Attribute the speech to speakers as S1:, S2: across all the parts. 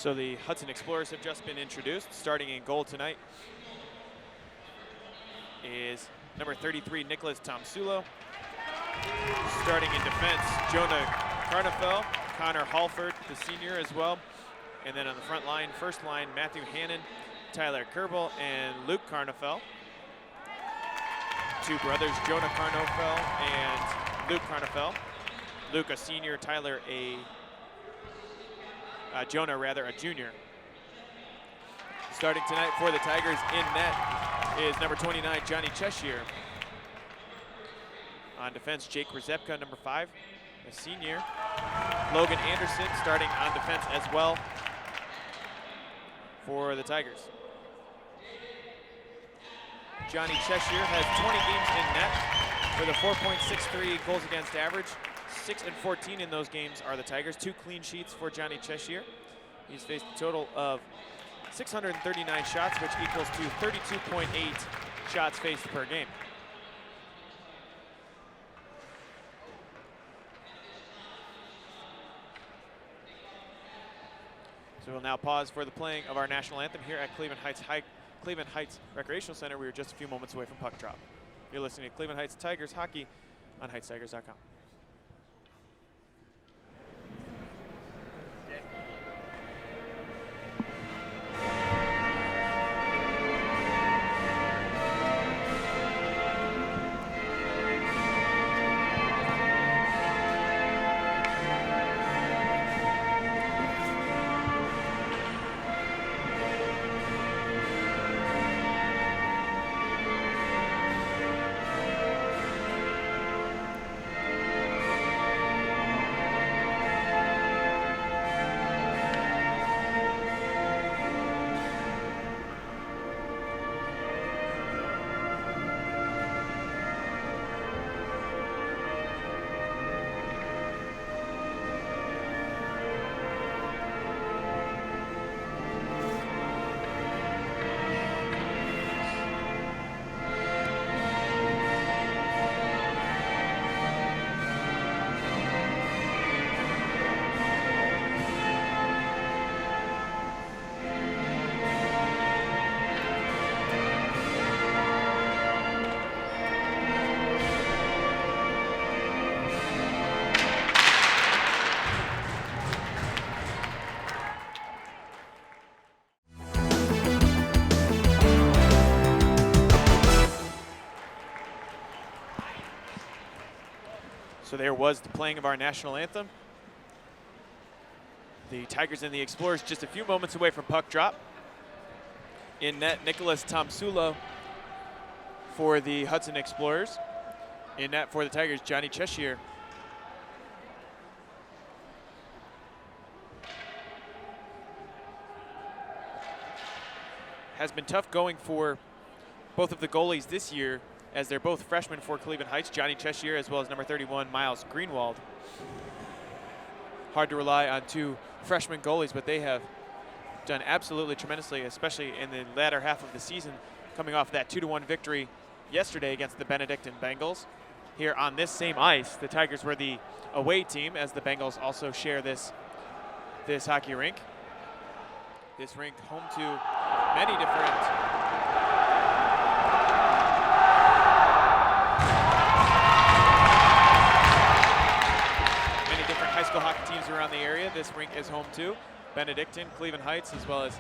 S1: So the Hudson Explorers have just been introduced. Starting in goal tonight is number 33, Nicholas Tomsulo. Starting in defense, Jonah Carnefel, Connor Halford, the senior as well. And then on the front line, first line, Matthew Hannon, Tyler Kerbel, and Luke Carnefel. Two brothers, Jonah Carnefel and Luke Carnefel. Luke a senior, Tyler Jonah a junior. Starting tonight for the Tigers in net is number 29, Johnny Cheshire. On defense, Jake Rzepka, number 5, a senior. Logan Anderson starting on defense as well for the Tigers. Johnny Cheshire has 20 games in net with a 4.63 goals against average. 6 and 14 in those games are the Tigers. 2 clean sheets for Johnny Cheshire. He's faced a total of 639 shots, which equals to 32.8 shots faced per game. So we'll now pause for the playing of our national anthem here at Cleveland Heights Recreational Center. We are just a few moments away from puck drop. You're listening to Cleveland Heights Tigers hockey on HeightsTigers.com. So there was the playing of our national anthem. The Tigers and the Explorers just a few moments away from puck drop. In net, Nicholas Tomsulo for the Hudson Explorers. In net for the Tigers, Johnny Cheshire. Has been tough going for both of the goalies this year, as they're both freshmen for Cleveland Heights, Johnny Cheshire as well as number 31, Miles Greenwald. Hard to rely on 2 freshman goalies, but they have done absolutely tremendously, especially in the latter half of the season, coming off that 2-1 victory yesterday against the Benedictine Bengals. Here on this same ice, the Tigers were the away team, as the Bengals also share this hockey rink. This rink home to many different high school hockey teams around the area. This rink is home to Benedictine, Cleveland Heights, as well as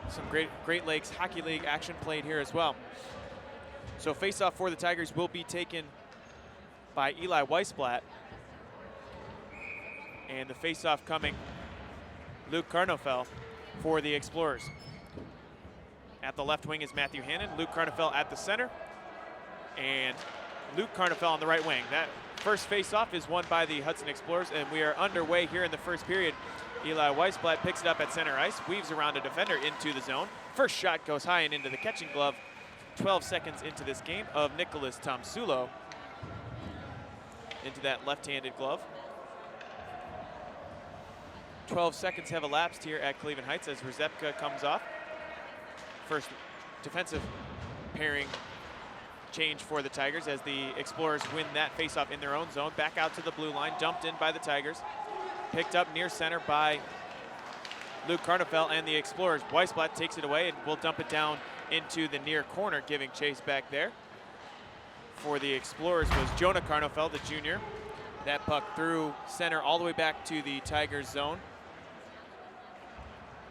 S1: some Great Lakes Hockey League action played here as well. So face-off for the Tigers will be taken by Eli Weisblatt. And the face-off coming, Luke Carnefel for the Explorers. At the left wing is Matthew Hannon, Luke Carnefel at the center, and Luke Carnefel on the right wing. That first face-off is won by the Hudson Explorers, and we are underway here in the first period. Eli Weisblatt picks it up at center ice, weaves around a defender into the zone. First shot goes high and into the catching glove. 12 seconds into this game of Nicholas Tomsulo into that left-handed glove. 12 seconds have elapsed here at Cleveland Heights as Rzepka comes off. First defensive pairing change for the Tigers as the Explorers win that faceoff in their own zone. Back out to the blue line, dumped in by the Tigers. Picked up near center by Luke Carnefel and the Explorers. Weisblatt takes it away and will dump it down into the near corner, giving chase back there. For the Explorers was Jonah Carnefel, the junior. That puck through center all the way back to the Tigers zone.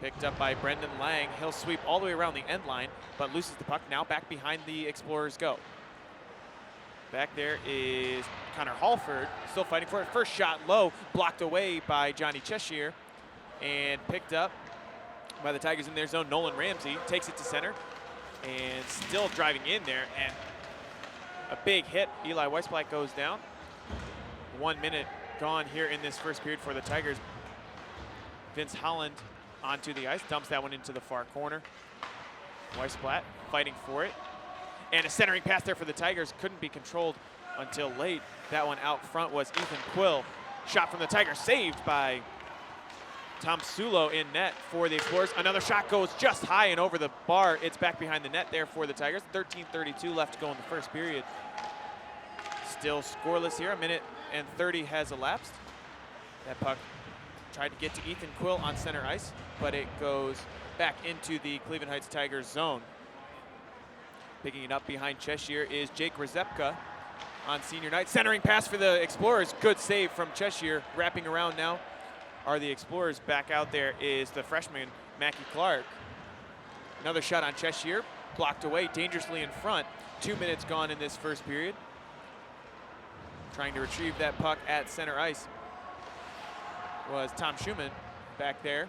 S1: Picked up by Brendan Lang. He'll sweep all the way around the end line, but loses the puck. Now back behind the Explorers go. Back there is Connor Halford, still fighting for it. First shot low, blocked away by Johnny Cheshire, and picked up by the Tigers in their zone. Nolan Ramsey takes it to center, and still driving in there, and a big hit. Eli Weisblatt goes down. 1 minute gone here in this first period for the Tigers. Vince Holland onto the ice, dumps that one into the far corner. Weisblatt fighting for it. And a centering pass there for the Tigers. Couldn't be controlled until late. That one out front was Ethan Quill. Shot from the Tigers, saved by Tom Sulo in net for the Explorers. Another shot goes just high and over the bar. It's back behind the net there for the Tigers. 13:32 left to go in the first period. Still scoreless here. 1:30 has elapsed. That puck tried to get to Ethan Quill on center ice, but it goes back into the Cleveland Heights Tigers zone. Picking it up behind Cheshire is Jake Rzepka on senior night. Centering pass for the Explorers. Good save from Cheshire. Wrapping around now are the Explorers. Back out there is the freshman, Mackie Clark. Another shot on Cheshire. Blocked away dangerously in front. 2 minutes gone in this first period. Trying to retrieve that puck at center ice was Tom Schumann back there.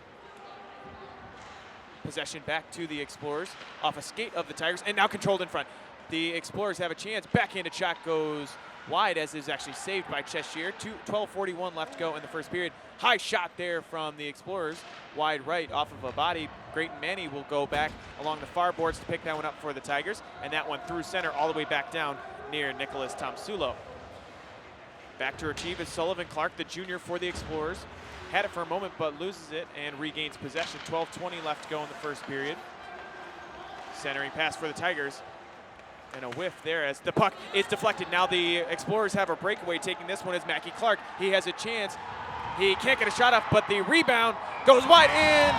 S1: Possession back to the Explorers off a skate of the Tigers, and now controlled in front. The Explorers have a chance. Backhanded shot goes wide, as is actually saved by Cheshire. 12:41 left to go in the first period. High shot there from the Explorers. Wide right off of a body. Grayton Manny will go back along the far boards to pick that one up for the Tigers, and that one through center all the way back down near Nicholas Tomsulo. Back to retrieve is Sullivan Clark, the junior for the Explorers. Had it for a moment, but loses it and regains possession. 12:20 left to go in the first period. Centering pass for the Tigers. And a whiff there as the puck is deflected. Now the Explorers have a breakaway. Taking this one is Mackie Clark. He has a chance. He can't get a shot off, but the rebound goes wide in.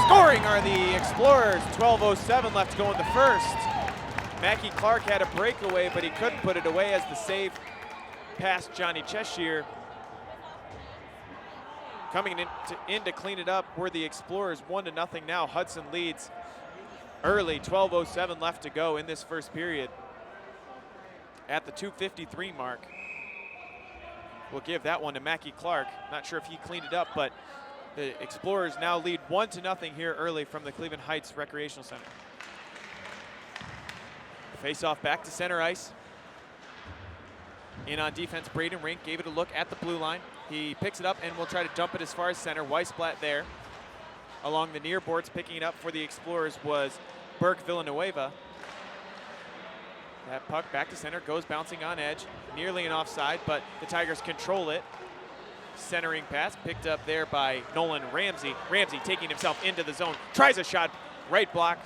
S1: Scoring are the Explorers. 12:07 left to go in the first. Mackie Clark had a breakaway, but he couldn't put it away as the save past Johnny Cheshire. Coming in to clean it up were the Explorers. 1-0 now. Hudson leads early. 12:07 left to go in this first period. At the 2:53 mark, we'll give that one to Mackie Clark. Not sure if he cleaned it up, but the Explorers now lead 1-0 here early from the Cleveland Heights Recreational Center. Face-off back to center ice. In on defense, Braden Rink gave it a look at the blue line. He picks it up and will try to dump it as far as center. Weisblatt there. Along the near boards, picking it up for the Explorers was Burke Villanueva. That puck back to center, goes bouncing on edge. Nearly an offside, but the Tigers control it. Centering pass picked up there by Nolan Ramsey. Ramsey taking himself into the zone. Tries a shot, right block.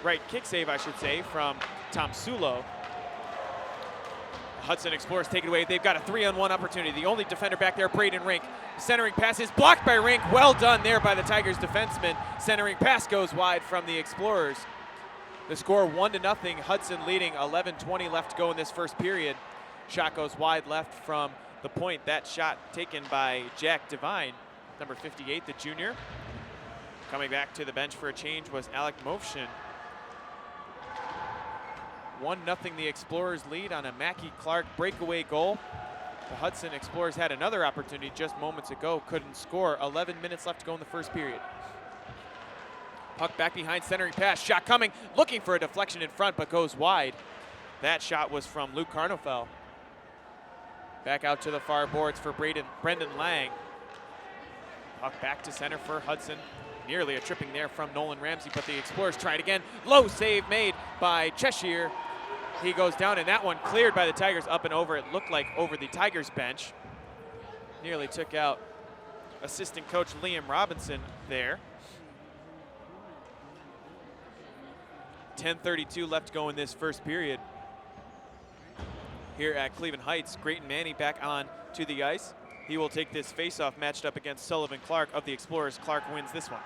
S1: Right kick save, I should say, from Tom Sulo. Hudson Explorers take it away. They've got a 3-on-1 opportunity. The only defender back there, Braden Rink. Centering pass is blocked by Rink. Well done there by the Tigers defenseman. Centering pass goes wide from the Explorers. The score 1-0. Hudson leading. 11:20 left to go in this first period. Shot goes wide left from the point. That shot taken by Jack Devine, number 58, the junior. Coming back to the bench for a change was Alec Movshin. 1-0 the Explorers lead on a Mackie Clark breakaway goal. The Hudson Explorers had another opportunity just moments ago, couldn't score. 11 minutes left to go in the first period. Puck back behind, centering pass, shot coming, looking for a deflection in front, but goes wide. That shot was from Luke Carnofel. Back out to the far boards for Brendan Lang. Puck back to center for Hudson. Nearly a tripping there from Nolan Ramsey, but the Explorers tried again. Low save made by Cheshire. He goes down, and that one cleared by the Tigers up and over. It looked like over the Tigers bench. Nearly took out assistant coach Liam Robinson there. 10:32 left to go in this first period. Here at Cleveland Heights, Grayton Manny back on to the ice. he will take this face-off matched up against Sullivan Clark of the Explorers. Clark wins this one.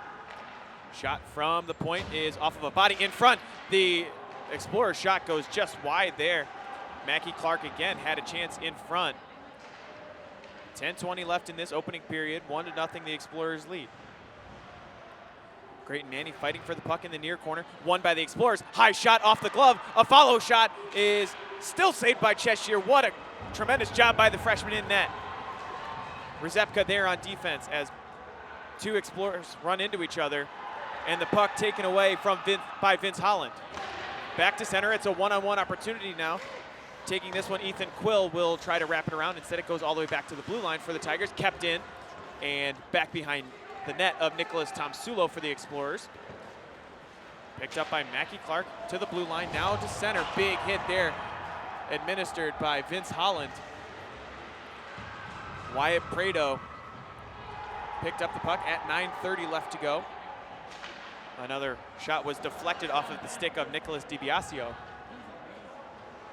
S1: Shot from the point is off of a body in front. The Explorers shot goes just wide there. Mackie Clark again had a chance in front. 10:20 left in this opening period. 1-0 the Explorers lead. Creighton Manny fighting for the puck in the near corner. Won by the Explorers. High shot off the glove. A follow shot is still saved by Cheshire. What a tremendous job by the freshman in net. Rzepka there on defense as two Explorers run into each other. And the puck taken away by Vince Holland. Back to center. It's a one-on-one opportunity now. Taking this one, Ethan Quill will try to wrap it around. Instead, it goes all the way back to the blue line for the Tigers. Kept in and back behind the net of Nicholas Tomsulo for the Explorers. Picked up by Mackie Clark to the blue line, now to center. Big hit there, administered by Vince Holland. Wyatt Prado picked up the puck at 9:30 left to go. Another shot was deflected off of the stick of Nicholas DiBiasio.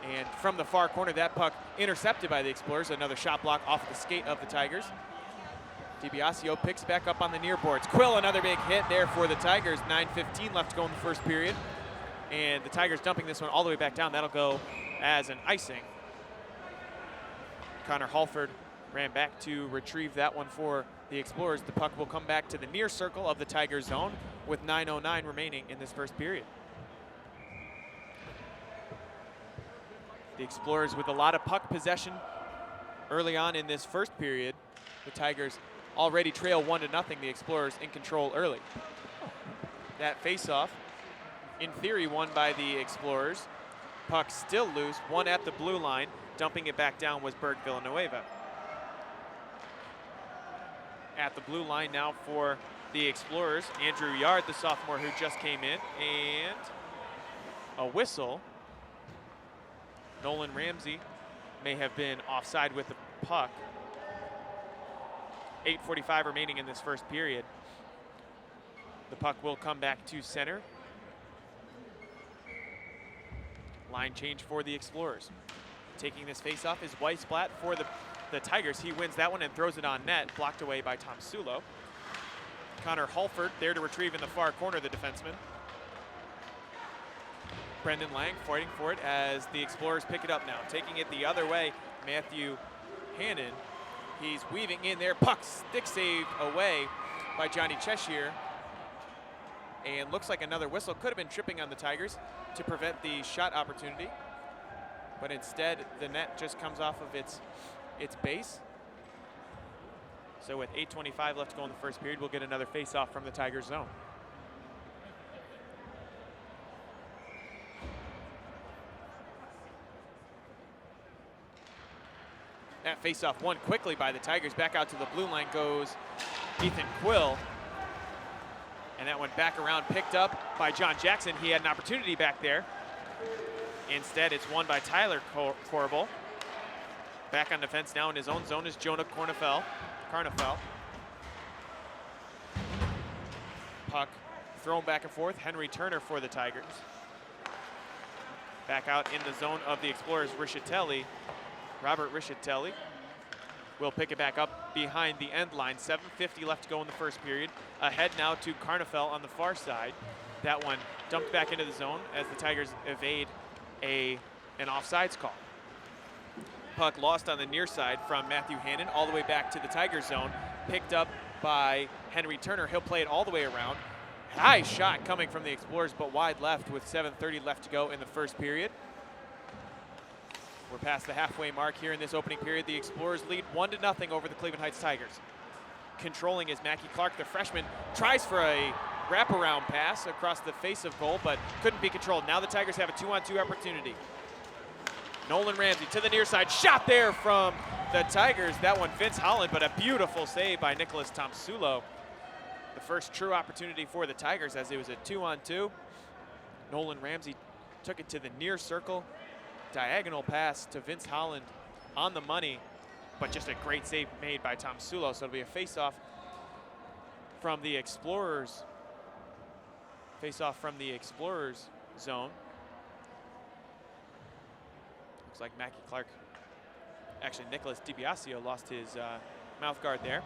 S1: And from the far corner, that puck intercepted by the Explorers. Another shot block off the skate of the Tigers. DiBiasio picks back up on the near boards. Quill, another big hit there for the Tigers. 9:15 left to go in the first period. And the Tigers dumping this one all the way back down. That'll go as an icing. Connor Halford ran back to retrieve that one for the Explorers. The puck will come back to the near circle of the Tigers zone with 9:09 remaining in this first period. The Explorers with a lot of puck possession early on in this first period. The Tigers already trail 1-0. The Explorers in control early. That face-off, in theory, won by the Explorers. Puck still loose, one at the blue line. Dumping it back down was Berg Villanueva. At the blue line now for the Explorers, Andrew Yard, the sophomore who just came in, and a whistle. Nolan Ramsey may have been offside with the puck. 8:45 remaining in this first period. The puck will come back to center. Line change for the Explorers. Taking this face-off is Weisblatt for the Tigers. He wins that one and throws it on net, blocked away by Tom Sulo. Connor Halford there to retrieve in the far corner, the defenseman. Brendan Lang fighting for it as the Explorers pick it up now. Taking it the other way, Matthew Hannon. He's weaving in there. Puck stick saved away by Johnny Cheshire. And looks like another whistle. Could have been tripping on the Tigers to prevent the shot opportunity. But instead, the net just comes off of its base. So with 8:25 left to go in the first period, we'll get another face-off from the Tigers zone. That face-off won quickly by the Tigers. Back out to the blue line goes Ethan Quill. And that went back around, picked up by John Jackson. He had an opportunity back there. Instead, it's won by Tyler Corbel. Back on defense now in his own zone is Jonah Carnefel. Puck thrown back and forth. Henry Turner for the Tigers. Back out in the zone of the Explorers, Robert Rischitelli will pick it back up behind the end line. 7:50 left to go in the first period. Ahead now to Carnefel on the far side. That one dumped back into the zone as the Tigers evade an offsides call. Puck lost on the near side from Matthew Hannon all the way back to the Tigers zone. Picked up by Henry Turner. He'll play it all the way around. High shot coming from the Explorers, but wide left with 7:30 left to go in the first period. We're past the halfway mark here in this opening period. The Explorers lead 1-0 over the Cleveland Heights Tigers. Controlling is Mackie Clark, the freshman, tries for a wraparound pass across the face of goal, but couldn't be controlled. Now the Tigers have a 2-on-2 opportunity. Nolan Ramsey to the near side, shot there from the Tigers. That one, Vince Holland, but a beautiful save by Nicholas Tomsulo. The first true opportunity for the Tigers as it was a 2-on-2. Nolan Ramsey took it to the near circle. Diagonal pass to Vince Holland on the money, but just a great save made by Tom Sulo. So it'll be a face-off from the Explorers. Face-off from the Explorers zone. Looks like Mackie Clark, actually Nicholas DiBiasio lost his mouth guard there.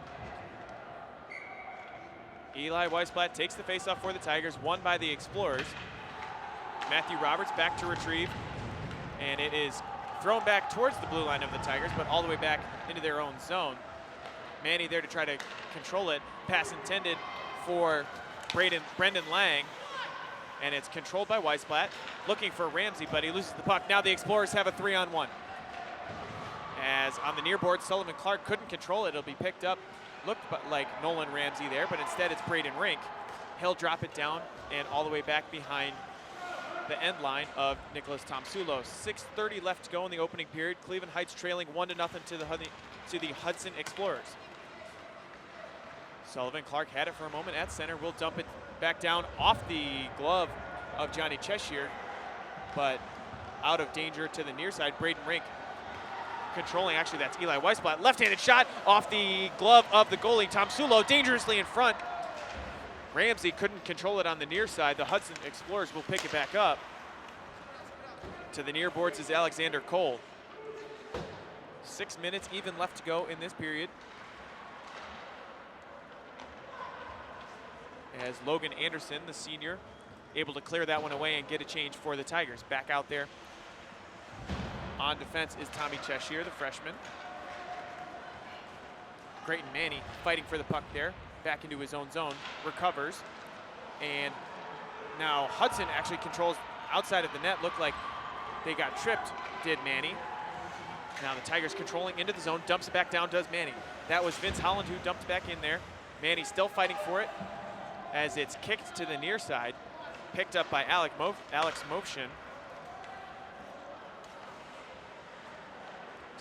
S1: Eli Weisblatt takes the faceoff for the Tigers, won by the Explorers. Matthew Roberts back to retrieve, and it is thrown back towards the blue line of the Tigers, but all the way back into their own zone. Manny there to try to control it. Pass intended for Brendan Lang, and it's controlled by Weisblatt. Looking for Ramsey, but he loses the puck. Now the Explorers have a 3-on-1. As on the near board, Sullivan Clark couldn't control it. It'll be picked up. Looked like Nolan Ramsey there, but instead it's Braden Rink. He'll drop it down and all the way back behind the end line of Nicholas Tomsulo. 6:30 left to go in the opening period. Cleveland Heights trailing 1-0 to the Hudson Explorers. Sullivan Clark had it for a moment at center. Will dump it back down off the glove of Johnny Cheshire, but out of danger to the near side. Braden Rink controlling, actually that's Eli Weisblatt. Left-handed shot off the glove of the goalie. Tomsulo dangerously in front. Ramsey couldn't control it on the near side. The Hudson Explorers will pick it back up. To the near boards is Alexander Cole. 6 minutes even left to go in this period. As Logan Anderson, the senior, able to clear that one away and get a change for the Tigers. Back out there on defense is Tommy Cheshire, the freshman. Creighton Manny fighting for the puck there. Back into his own zone, recovers. And now Hudson actually controls outside of the net. Looked like they got tripped, did Manny. Now the Tigers controlling into the zone, dumps it back down, does Manny. That was Vince Holland who dumped back in there. Manny still fighting for it as it's kicked to the near side. Picked up by Alex Motion.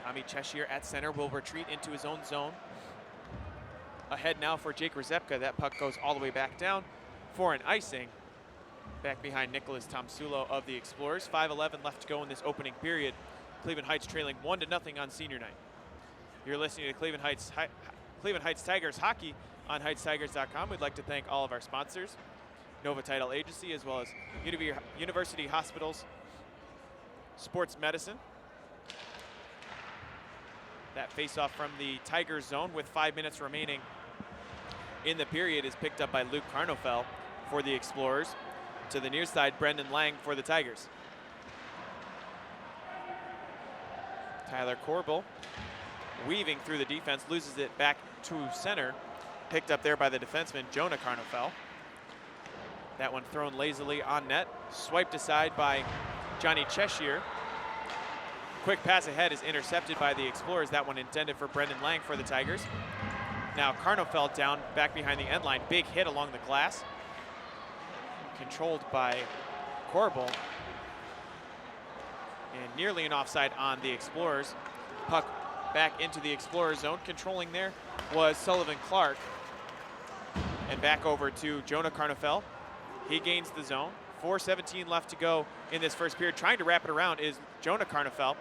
S1: Tommy Cheshire at center will retreat into his own zone. Ahead now for Jake Rzepka. That puck goes all the way back down for an icing. Back behind Nicholas Tomsulo of the Explorers. 5:11 left to go in this opening period. Cleveland Heights trailing 1-0 on senior night. You're listening to Cleveland Heights Tigers hockey on HeightsTigers.com. We'd like to thank all of our sponsors, Nova Title Agency, as well as University Hospitals Sports Medicine. That faceoff from the Tigers zone with 5 minutes remaining in the period is picked up by Luke Carnofel for the Explorers. To the near side, Brendan Lang for the Tigers. Tyler Corbel weaving through the defense, loses it back to center. Picked up there by the defenseman, Jonah Carnofel. That one thrown lazily on net. Swiped aside by Johnny Cheshire. Quick pass ahead is intercepted by the Explorers. That one intended for Brendan Lang for the Tigers. Now Carnofel down back behind the end line. Big hit along the glass. Controlled by Corbel. And nearly an offside on the Explorers. Puck back into the Explorers zone. Controlling there was Sullivan Clark. And back over to Jonah Carnofel. He gains the zone. 4:17 left to go in this first period. Trying to wrap it around is Jonah Carnofel,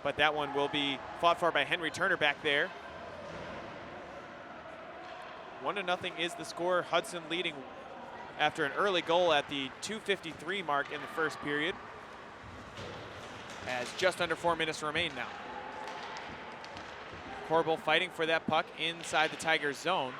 S1: but that one will be fought for by Henry Turner back there. 1-0 is the score. Hudson leading after an early goal at the 2:53 mark in the first period, as just under 4 minutes remain now. Corbel fighting for that puck inside the Tigers zone,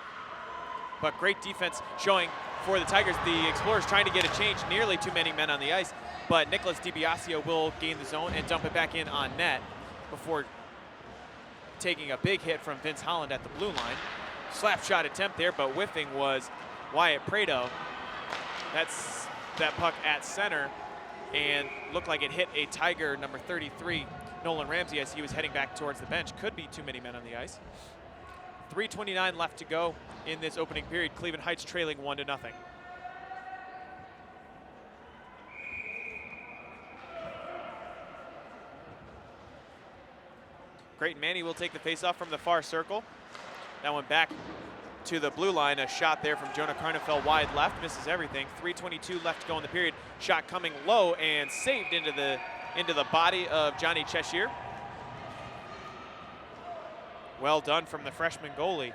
S1: but great defense showing for the Tigers. The Explorers trying to get a change, nearly too many men on the ice, but Nicholas DiBiasio will gain the zone and dump it back in on net before taking a big hit from Vince Holland at the blue line. Slap shot attempt there, but whiffing was Wyatt Prado. That's that puck at center and looked like it hit a Tiger number 33, Nolan Ramsey, as he was heading back towards the bench. Could be too many men on the ice. 3:29 left to go in this opening period. Cleveland Heights trailing 1-0. Creighton Manny will take the faceoff from the far circle. That one back to the blue line. A shot there from Jonah Carnofel wide left, misses everything. 3:22 left to go in the period. Shot coming low and saved into the body of Johnny Cheshire. Well done from the freshman goalie.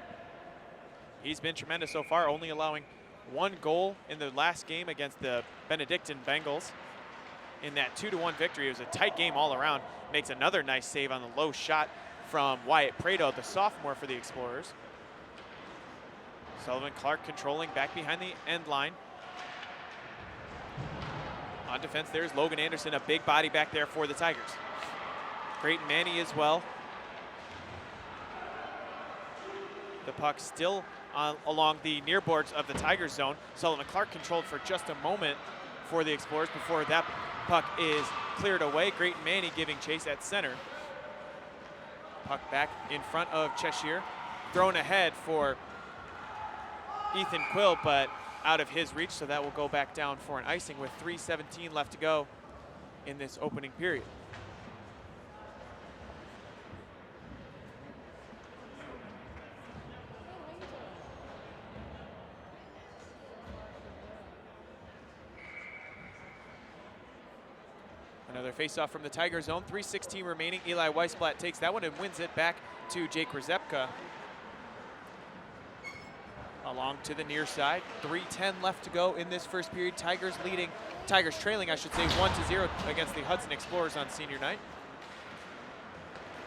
S1: He's been tremendous so far, only allowing one goal in the last game against the Benedictine Bengals. In that 2-1 victory, it was a tight game all around. Makes another nice save on the low shot from Wyatt Prado, the sophomore for the Explorers. Sullivan Clark controlling back behind the end line. On defense, there's Logan Anderson, a big body back there for the Tigers. Creighton Manny as well. The puck still along the near boards of the Tigers zone. Sullivan Clark controlled for just a moment for the Explorers before that puck is cleared away. Creighton Manny giving chase at center. Puck back in front of Cheshire. Thrown ahead for Ethan Quill, but out of his reach, so that will go back down for an icing with 3:17 left to go in this opening period. Another face-off from the Tiger zone, 3:16 remaining. Eli Weisblatt takes that one and wins it back to Jake Rzepka. Along to the near side, 3:10 left to go in this first period. Tigers trailing, I should say, 1-0 against the Hudson Explorers on senior night.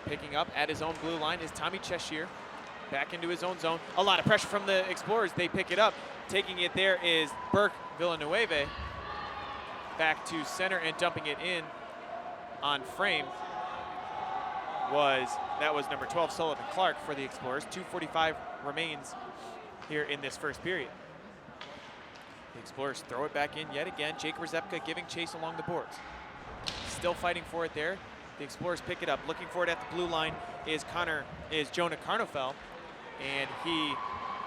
S1: Picking up at his own blue line is Tommy Cheshire. Back into his own zone. A lot of pressure from the Explorers. They pick it up. Taking it there is Burke Villanueva. Back to center and dumping it in on frame that was number 12, Sullivan Clark for the Explorers. 2:45 remains here in this first period. The Explorers throw it back in yet again. Jake Rzepka giving chase along the boards. Still fighting for it there. The Explorers pick it up. Looking for it at the blue line is Jonah Carnofel, and he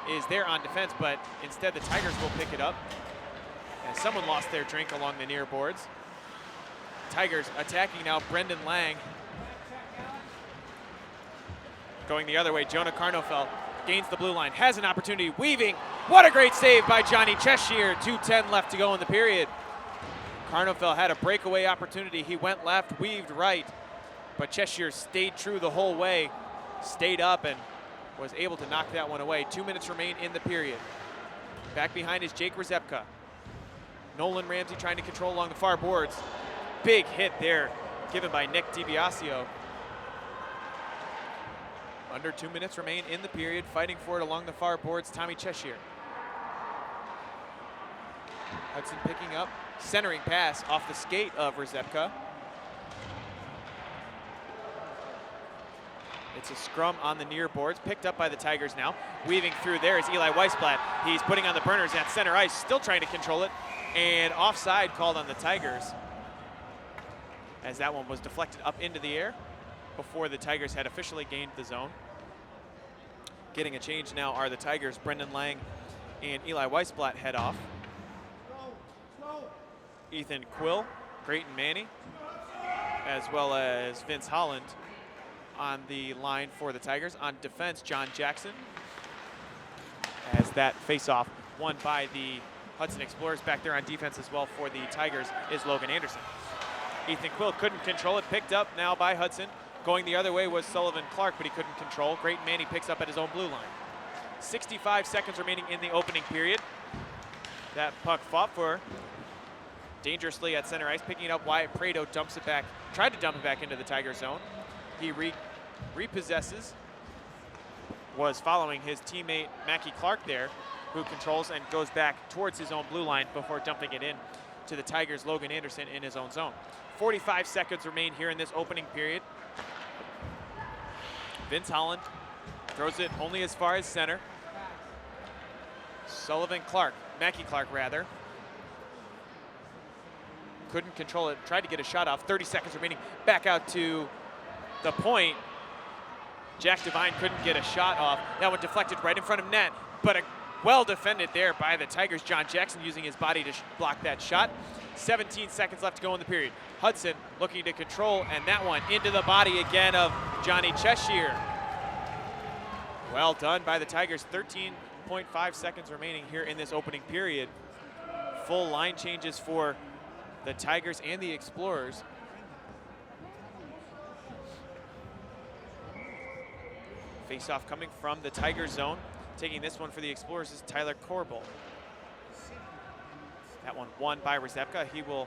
S1: is there on defense, but instead the Tigers will pick it up. And someone lost their drink along the near boards. Tigers attacking now. Brendan Lang going the other way. Jonah Carnofel gains the blue line, has an opportunity, weaving. What a great save by Johnny Cheshire. 2:10 left to go in the period. Carnofel had a breakaway opportunity. He went left, weaved right, but Cheshire stayed true the whole way, stayed up and was able to knock that one away. 2 minutes remain in the period. Back behind is Jake Rzepka. Nolan Ramsey trying to control along the far boards. Big hit there given by Nick DiBiasio. Under 2 minutes remain in the period. Fighting for it along the far boards, Tommy Cheshire. Hudson picking up, centering pass off the skate of Rzepka. It's a scrum on the near boards, picked up by the Tigers now. Weaving through there is Eli Weisblatt. He's putting on the burners at center ice, still trying to control it. And offside called on the Tigers, as that one was deflected up into the air before the Tigers had officially gained the zone. Getting a change now are the Tigers. Brendan Lang and Eli Weisblatt head off. Ethan Quill, Creighton Manny, as well as Vince Holland on the line for the Tigers. On defense, John Jackson, as that face-off won by the Hudson Explorers. Back there on defense as well for the Tigers is Logan Anderson. Ethan Quill couldn't control it, picked up now by Hudson. Going the other way was Sullivan Clark, but he couldn't control. Creighton Manny picks up at his own blue line. 65 seconds remaining in the opening period. That puck fought for dangerously at center ice, picking it up. Wyatt Prado dumps it back, tried to dump it back into the Tiger zone. He repossesses, was following his teammate Mackie Clark there, who controls and goes back towards his own blue line before dumping it in to the Tigers' Logan Anderson in his own zone. 45 seconds remain here in this opening period. Vince Holland throws it only as far as center. Mackie Clark rather, couldn't control it, tried to get a shot off. 30 seconds remaining, back out to the point. Jack Devine couldn't get a shot off. That one deflected right in front of net, but a well defended there by the Tigers. John Jackson using his body to block that shot. 17 seconds left to go in the period. Hudson looking to control, and that one into the body again of Johnny Cheshire. Well done by the Tigers. 13.5 seconds remaining here in this opening period. Full line changes for the Tigers and the Explorers. Face-off coming from the Tiger zone. Taking this one for the Explorers is Tyler Corbel. That one won by Rzepka. He will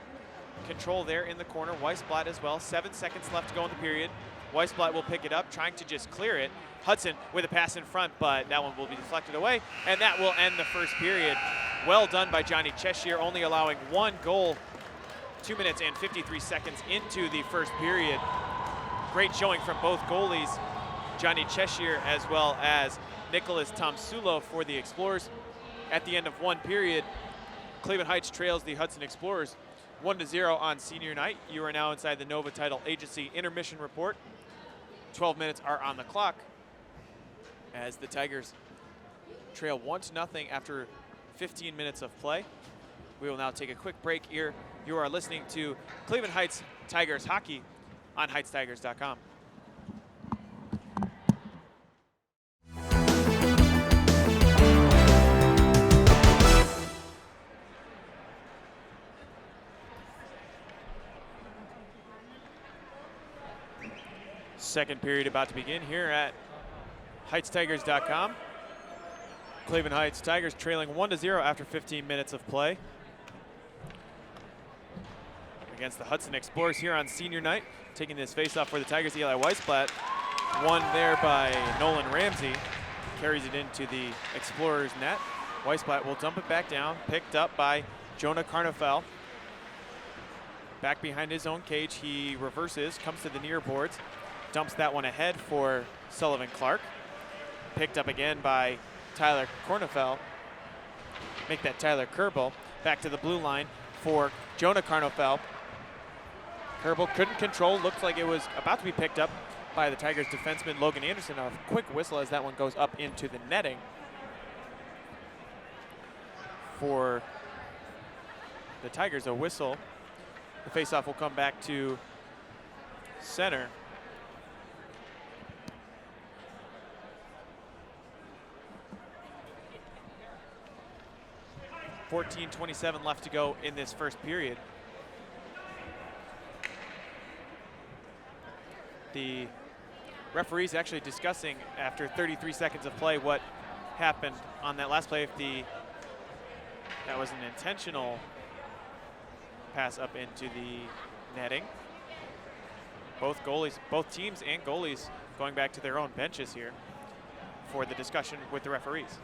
S1: control there in the corner. Weisblatt as well. 7 seconds left to go in the period. Weisblatt will pick it up, trying to just clear it. Hudson with a pass in front, but that one will be deflected away, and that will end the first period. Well done by Johnny Cheshire, only allowing 1 goal, 2 minutes and 53 seconds into the first period. Great showing from both goalies, Johnny Cheshire as well as Nicholas Tomsulo for the Explorers. At the end of 1 period, Cleveland Heights trails the Hudson Explorers 1-0 on senior night. You are now inside the Nova Title Agency intermission report. 12 minutes are on the clock as the Tigers trail 1-0 after 15 minutes of play. We will now take a quick break here. You are listening to Cleveland Heights Tigers hockey on HeightsTigers.com. Second period about to begin here at HeightsTigers.com. Cleveland Heights Tigers trailing 1-0 after 15 minutes of play against the Hudson Explorers here on senior night. Taking this faceoff for the Tigers, Eli Weisblatt. Won there by Nolan Ramsey. Carries it into the Explorers net. Weisblatt will dump it back down, picked up by Jonah Carnofel. Back behind his own cage, he reverses, comes to the near boards, dumps that one ahead for Sullivan Clark. Picked up again by Tyler Cornefel. Make that Tyler Kerbel. Back to the blue line for Jonah Carnofel. Kerbel couldn't control, looked like it was about to be picked up by the Tigers defenseman Logan Anderson. A quick whistle as that one goes up into the netting. For the Tigers, a whistle. The faceoff will come back to center. .27 left to go in this first period. The referee's actually discussing after 33 seconds of play what happened on that last play, if that was an intentional pass up into the netting. Both teams and goalies going back to their own benches here for the discussion with the referees.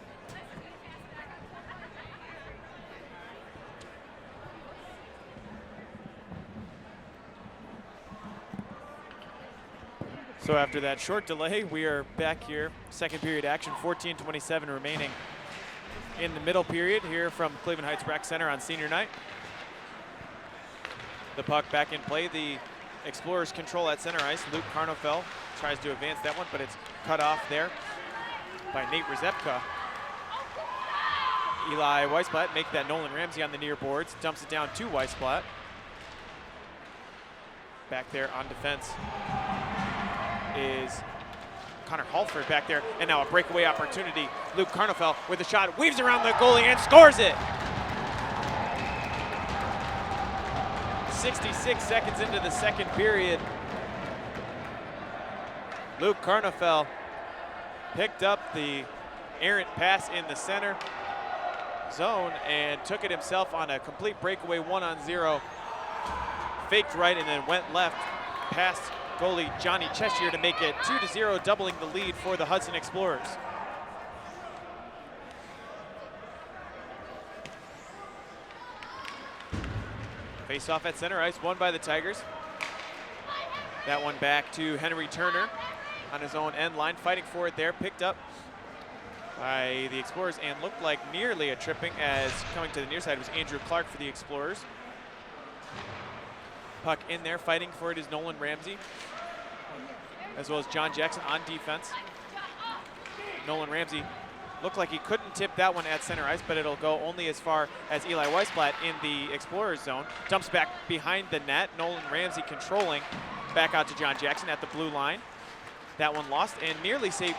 S1: So after that short delay, we are back here. Second period action, 14:27 remaining in the middle period here from Cleveland Heights Rec Center on senior night. The puck back in play. The Explorers control at center ice. Luke Carnofel tries to advance that one, but it's cut off there by Nate Rzepka. Eli Weisblatt make that Nolan Ramsey on the near boards, dumps it down to Weisblatt. Back there on defense is Connor Halford back there, and now a breakaway opportunity. Luke Carnofel with a shot, weaves around the goalie and scores it. 66 seconds into the second period. Luke Carnofel picked up the errant pass in the center zone and took it himself on a complete breakaway 1-on-0. Faked right and then went left past goalie Johnny Cheshire to make it 2-0, doubling the lead for the Hudson Explorers. Face off at center ice, won by the Tigers. That one back to Henry Turner on his own end line, fighting for it there, picked up by the Explorers and looked like nearly a tripping, as coming to the near side was Andrew Clark for the Explorers. Puck in there, fighting for it is Nolan Ramsey, as well as John Jackson on defense. Nolan Ramsey looked like he couldn't tip that one at center ice, but it'll go only as far as Eli Weisblatt in the Explorers zone. Dumps back behind the net. Nolan Ramsey controlling, back out to John Jackson at the blue line. That one lost and nearly saved,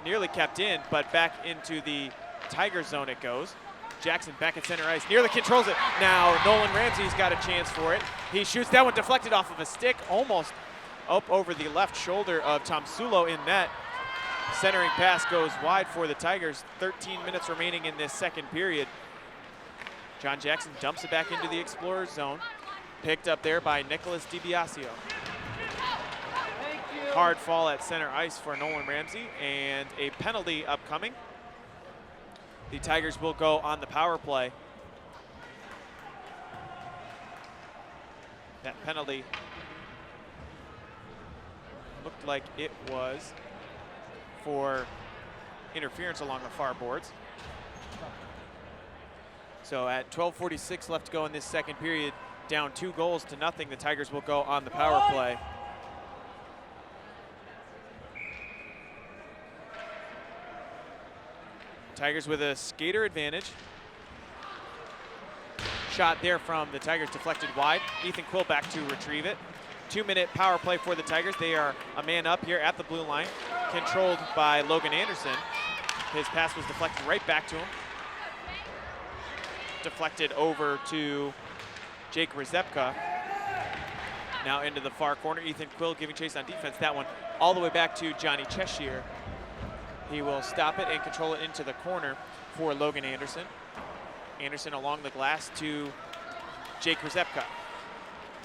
S1: nearly kept in, but back into the Tiger zone it goes. Jackson back at center ice, nearly controls it. Now Nolan Ramsey's got a chance for it. He shoots, that one deflected off of a stick, almost up over the left shoulder of Tomsulo in net. Centering pass goes wide for the Tigers. 13 minutes remaining in this second period. John Jackson dumps it back into the Explorers zone. Picked up there by Nicholas DiBiasio. hard fall at center ice for Nolan Ramsey, and a penalty upcoming. The Tigers will go on the power play. That penalty looked like it was for interference along the far boards. So at 12:46 left to go in this second period, down 2-0, the Tigers will go on the power play. Tigers with a skater advantage. Shot there from the Tigers deflected wide. Ethan Quill back to retrieve it. 2-minute power play for the Tigers. They are a man up here at the blue line, controlled by Logan Anderson. His pass was deflected right back to him. Deflected over to Jake Rzepka. Now into the far corner. Ethan Quill giving chase on defense. That one all the way back to Johnny Cheshire. He will stop it and control it into the corner for Logan Anderson. Anderson along the glass to Jake Rzepka.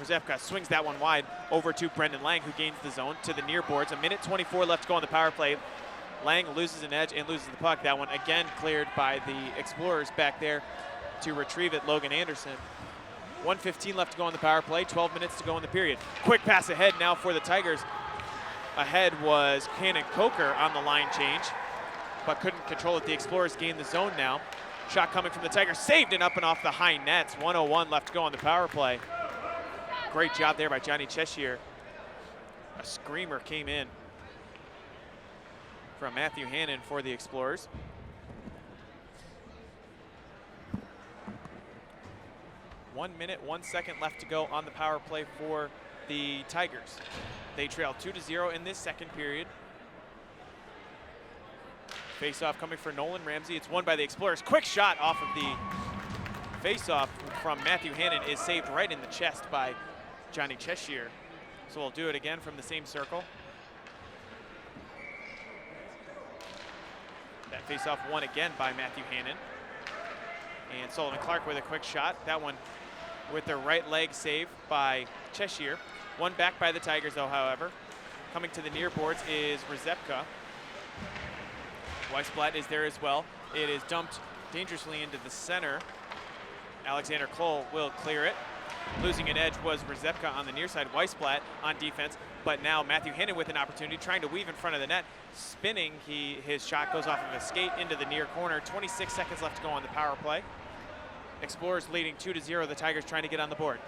S1: Rzepka swings that one wide over to Brendan Lang, who gains the zone to the near boards. 1:24 left to go on the power play. Lang loses an edge and loses the puck. That one again cleared by the Explorers back there to retrieve it, Logan Anderson. 1:15 left to go on the power play, 12 minutes to go in the period. Quick pass ahead now for the Tigers. Ahead was Cannon Coker on the line change, but couldn't control it. The Explorers gain the zone now. Shot coming from the Tigers, saved and up and off the high nets. 1:01 left to go on the power play. Great job there by Johnny Cheshire. A screamer came in from Matthew Hannon for the Explorers. One minute, 1 second left to go on the power play for the Tigers. They trail 2-0 in this second period. Face-off coming for Nolan Ramsey. It's won by the Explorers. Quick shot off of the face-off from Matthew Hannon is saved right in the chest by Johnny Cheshire. So we'll do it again from the same circle. That face-off won again by Matthew Hannon. And Sullivan Clark with a quick shot. That one with the right leg saved by Cheshire. One back by the Tigers though, however. Coming to the near boards is Rzepka. Weisblatt is there as well. It is dumped dangerously into the center. Alexander Cole will clear it. Losing an edge was Rzepka on the near side. Weisblatt on defense, but now Matthew Hannon with an opportunity, trying to weave in front of the net. Spinning, his shot goes off of a skate into the near corner. 26 seconds left to go on the power play. Explorers leading 2-0. The Tigers trying to get on the board.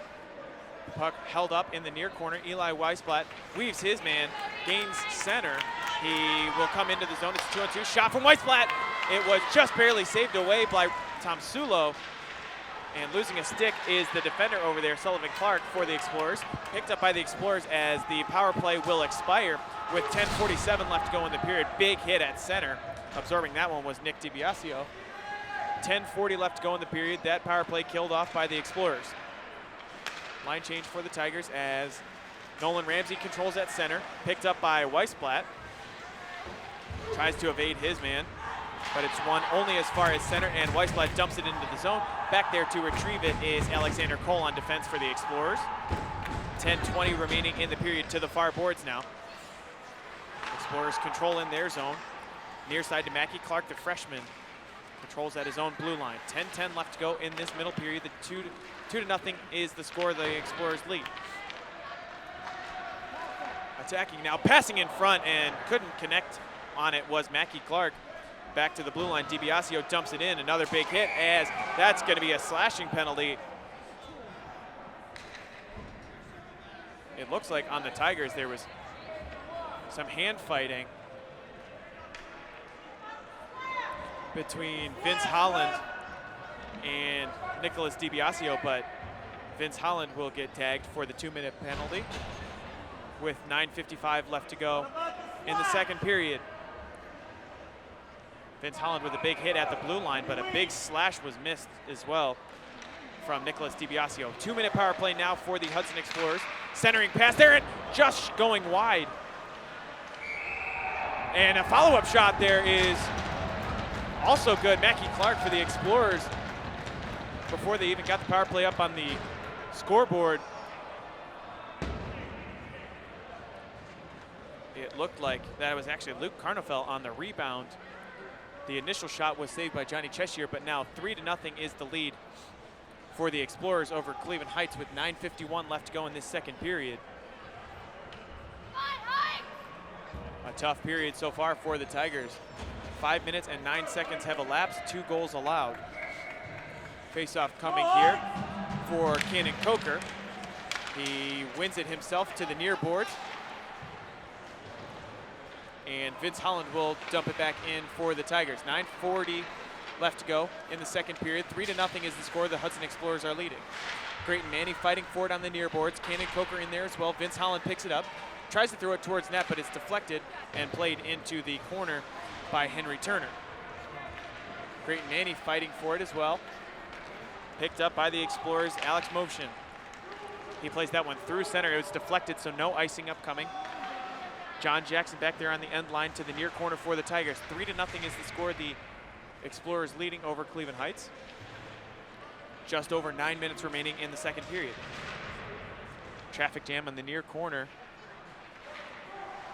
S1: The puck held up in the near corner. Eli Weisblatt weaves his man, gains center. He will come into the zone. It's a 2-on-2 shot from Weisblatt. It was just barely saved away by Tom Sulo. And losing a stick is the defender over there, Sullivan Clark, for the Explorers. Picked up by the Explorers as the power play will expire with 10:47 left to go in the period. Big hit at center. Absorbing that one was Nick DiBiasio. 10:40 left to go in the period. That power play killed off by the Explorers. Line change for the Tigers as Nolan Ramsey controls at center. Picked up by Weisblatt. Tries to evade his man, but it's won only as far as center, and Weisblatt dumps it into the zone. Back there to retrieve it is Alexander Cole on defense for the Explorers. 10:20 remaining in the period to the far boards now. Explorers control in their zone. Near side to Mackie Clark, the freshman. Controls at his own blue line. 10:10 left to go in this middle period. The 2-0 is the score the Explorers lead. Attacking now, passing in front and couldn't connect on it was Mackie Clark. Back to the blue line, DiBiasio dumps it in. Another big hit as that's going to be a slashing penalty. It looks like on the Tigers there was some hand fighting between Vince Holland and Nicholas DiBiasio, but Vince Holland will get tagged for the 2-minute penalty with 9:55 left to go in the second period. Vince Holland with a big hit at the blue line, but a big slash was missed as well from Nicholas DiBiasio. 2-minute power play now for the Hudson Explorers. Centering pass there and just going wide. And a follow-up shot there is also good. Mackie Clark for the Explorers before they even got the power play up on the scoreboard. It looked like that was actually Luke Carnofel on the rebound. The initial shot was saved by Johnny Cheshire, but now 3-0 is the lead for the Explorers over Cleveland Heights with 9:51 left to go in this second period. A tough period so far for the Tigers. 5 minutes and 9 seconds have elapsed, 2 goals allowed. Face-off coming here for Cannon Coker. He wins it himself to the near boards. And Vince Holland will dump it back in for the Tigers. 9:40 left to go in the second period. 3-0 is the score. The Hudson Explorers are leading. Creighton Manny fighting for it on the near boards. Cannon Coker in there as well. Vince Holland picks it up, tries to throw it towards net, but it's deflected and played into the corner by Henry Turner. Creighton Manny fighting for it as well. Picked up by the Explorers, Alex Motion. He plays that one through center. It was deflected, so no icing upcoming. John Jackson back there on the end line to the near corner for the Tigers. 3-0 is the score. The Explorers leading over Cleveland Heights. Just over 9 minutes remaining in the second period. Traffic jam on the near corner.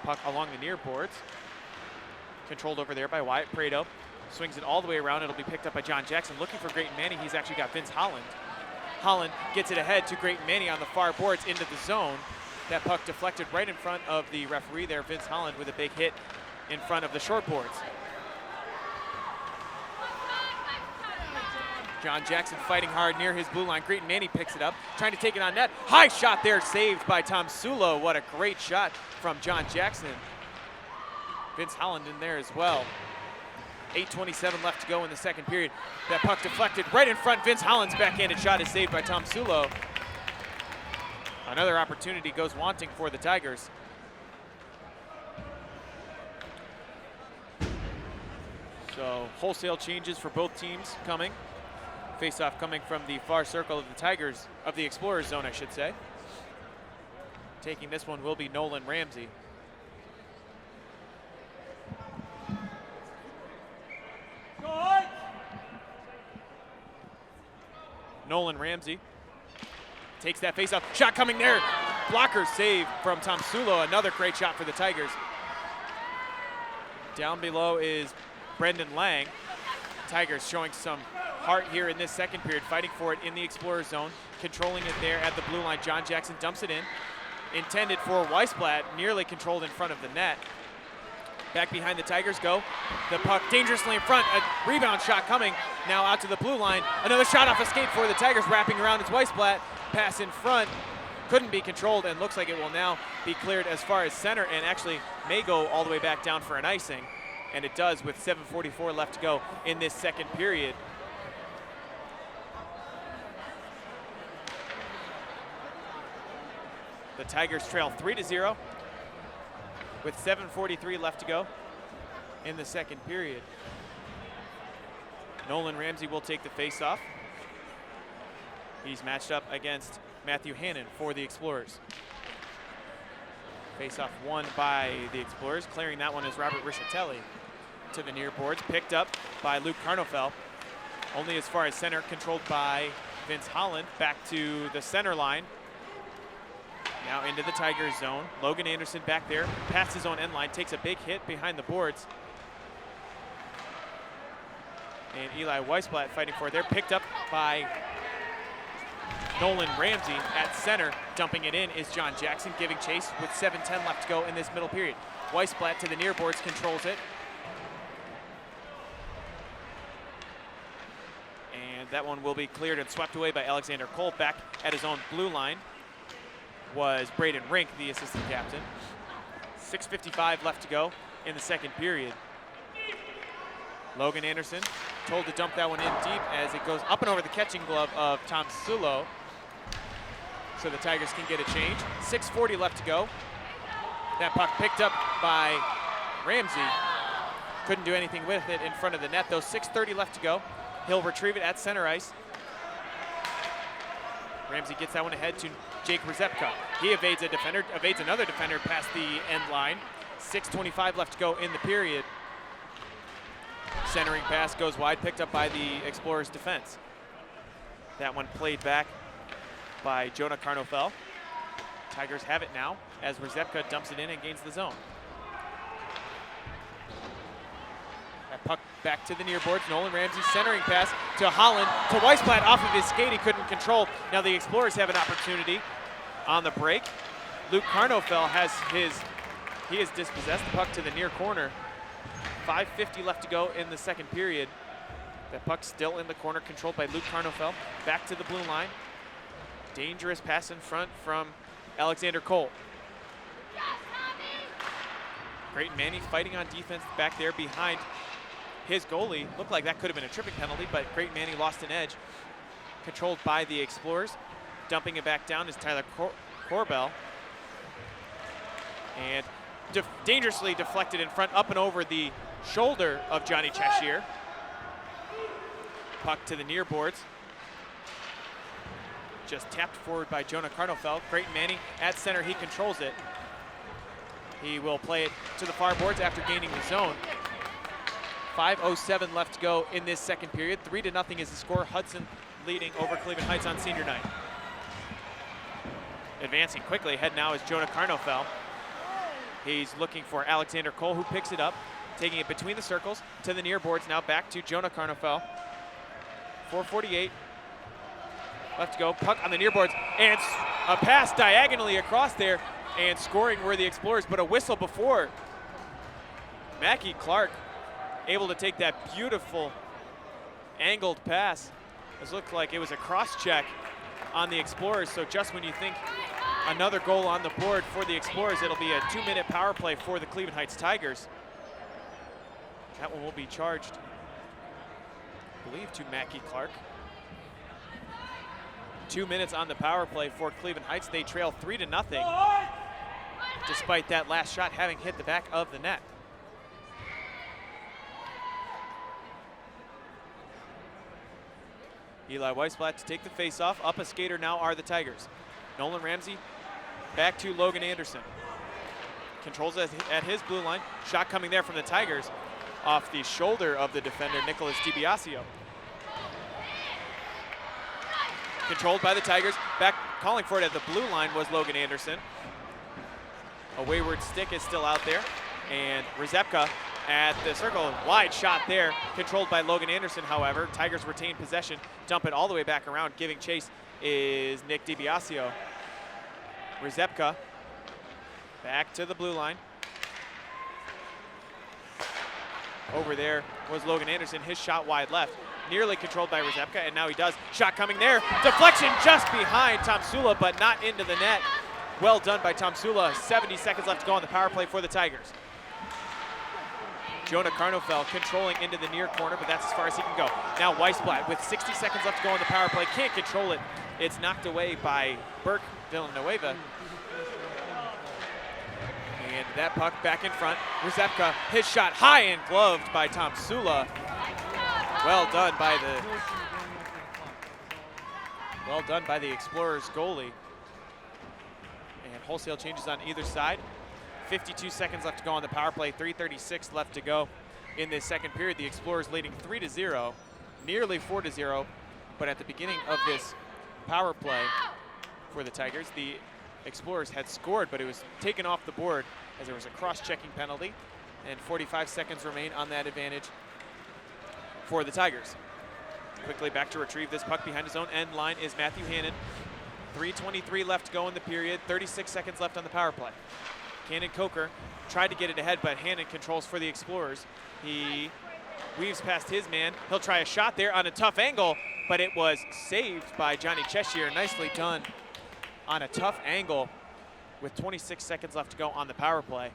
S1: Puck along the near boards. Controlled over there by Wyatt Prado. Swings it all the way around. It'll be picked up by John Jackson. Looking for Creighton Manny. He's actually got Vince Holland. Holland gets it ahead to Creighton Manny on the far boards into the zone. That puck deflected right in front of the referee there, Vince Holland, with a big hit in front of the short boards. John Jackson fighting hard near his blue line. Creighton Manny picks it up, trying to take it on net. High shot there, saved by Tom Sulo. What a great shot from John Jackson. Vince Holland in there as well. 8:27 left to go in the second period. That puck deflected right in front. Vince Holland's backhanded shot is saved by Tom Sulo. Another opportunity goes wanting for the Tigers. So wholesale changes for both teams coming. Face-off coming from the far circle of the Tigers, of the Explorers zone, I should say. Taking this one will be Nolan Ramsey. Nolan Ramsey takes that face-off. Shot coming there. Blocker save from Tom Sulo. Another great shot for the Tigers. Down below is Brendan Lang. Tigers showing some heart here in this second period, fighting for it in the Explorer zone. Controlling it there at the blue line. John Jackson dumps it in. Intended for Weisblatt, nearly controlled in front of the net. Back behind the Tigers go. The puck dangerously in front. A rebound shot coming now out to the blue line. Another shot off a skate for the Tigers, wrapping around its Weisblatt. Pass in front. Couldn't be controlled and looks like it will now be cleared as far as center and actually may go all the way back down for an icing. And it does with 7:44 left to go in this second period. The Tigers trail 3-0 with 7:43 left to go in the second period. Nolan Ramsey will take the face-off. He's matched up against Matthew Hannon for the Explorers. Face-off won by the Explorers. Clearing that one is Robert Rischitelli to the near boards. Picked up by Luke Carnofel. Only as far as center, controlled by Vince Holland. Back to the center line. Now into the Tigers zone. Logan Anderson back there, past his own end line, takes a big hit behind the boards. And Eli Weisblatt fighting for it there. Picked up by Nolan Ramsey at center. Dumping it in is John Jackson, giving chase with 7:10 left to go in this middle period. Weisblatt to the near boards, controls it. And that one will be cleared and swept away by Alexander Cole. Back at his own blue line was Braden Rink, the assistant captain. 6:55 left to go in the second period. Logan Anderson told to dump that one in deep as it goes up and over the catching glove of Tom Sulo. So the Tigers can get a change. 6:40 left to go. That puck picked up by Ramsey. Couldn't do anything with it in front of the net though. 6:30 left to go. He'll retrieve it at center ice. Ramsey gets that one ahead to Jake Rzepka. He evades a defender, evades another defender past the end line. 6:25 left to go in the period. Centering pass goes wide, picked up by the Explorers defense. That one played back by Jonah Carnofel. Tigers have it now as Rzepka dumps it in and gains the zone. That puck back to the near boards. Nolan Ramsey centering pass to Holland. To Weisblatt off of his skate. He couldn't control. Now the Explorers have an opportunity on the break. Luke Karnofel he has dispossessed the puck to the near corner. 5:50 left to go in the second period. That puck still in the corner, controlled by Luke Karnofel. Back to the blue line. Dangerous pass in front from Alexander Cole. Creighton Manny fighting on defense back there behind his goalie. Looked like that could have been a tripping penalty, but Creighton Manny lost an edge. Controlled by the Explorers. Dumping it back down is Tyler Corbell. And dangerously deflected in front, up and over the shoulder of Johnny Cheshire. Puck to the near boards. Just tapped forward by Jonah Karnofel. Creighton Manny at center, he controls it. He will play it to the far boards after gaining the zone. 5:07 left to go in this second period. 3-0 is the score. Hudson leading over Cleveland Heights on senior night. Advancing quickly ahead now is Jonah Karnofel. He's looking for Alexander Cole, who picks it up, taking it between the circles to the near boards. Now back to Jonah Karnofel. 4:48 left to go. Puck on the near boards, and a pass diagonally across there, and scoring were the Explorers, but a whistle before. Mackie Clark able to take that beautiful angled pass. It looked like it was a cross check on the Explorers, so just when you think another goal on the board for the Explorers, it'll be a 2-minute power play for the Cleveland Heights Tigers. That one will be charged, I believe, to Mackie Clark. 2 minutes on the power play for Cleveland Heights. They trail 3-0, despite that last shot having hit the back of the net. Eli Weisblatt to take the face-off. Up a skater now are the Tigers. Nolan Ramsey back to Logan Anderson. Controls at his blue line. Shot coming there from the Tigers off the shoulder of the defender, Nicholas DiBiasio. Controlled by the Tigers. Back calling for it at the blue line was Logan Anderson. A wayward stick is still out there. And Rzepka at the circle. Wide shot there. Controlled by Logan Anderson, however. Tigers retain possession. Dump it all the way back around. Giving chase is Nick DiBiasio. Rzepka back to the blue line. Over there was Logan Anderson. His shot wide left. Nearly controlled by Rzepka, and now he does. Shot coming there. Deflection just behind Tom Sula, but not into the net. Well done by Tom Sula. 70 seconds left to go on the power play for the Tigers. Jonah Karnofel controlling into the near corner, but that's as far as he can go. Now Weisblatt with 60 seconds left to go on the power play. Can't control it. It's knocked away by Burke Villanueva. And that puck back in front. Rzepka, his shot high and gloved by Tom Sula. Well done by the Explorers goalie. And wholesale changes on either side. 52 seconds left to go on the power play. 3:36 left to go in this second period. The Explorers leading 3-0, nearly 4-0. But at the beginning of this power play for the Tigers, the Explorers had scored, but it was taken off the board as there was a cross-checking penalty, and 45 seconds remain on that advantage for the Tigers. Quickly back to retrieve this puck behind his own end line is Matthew Hannon. 3:23 left to go in the period, 36 seconds left on the power play. Cannon Coker tried to get it ahead, but Hannon controls for the Explorers. He weaves past his man. He'll try a shot there on a tough angle, but it was saved by Johnny Cheshire. Nicely done on a tough angle with 26 seconds left to go on the power play.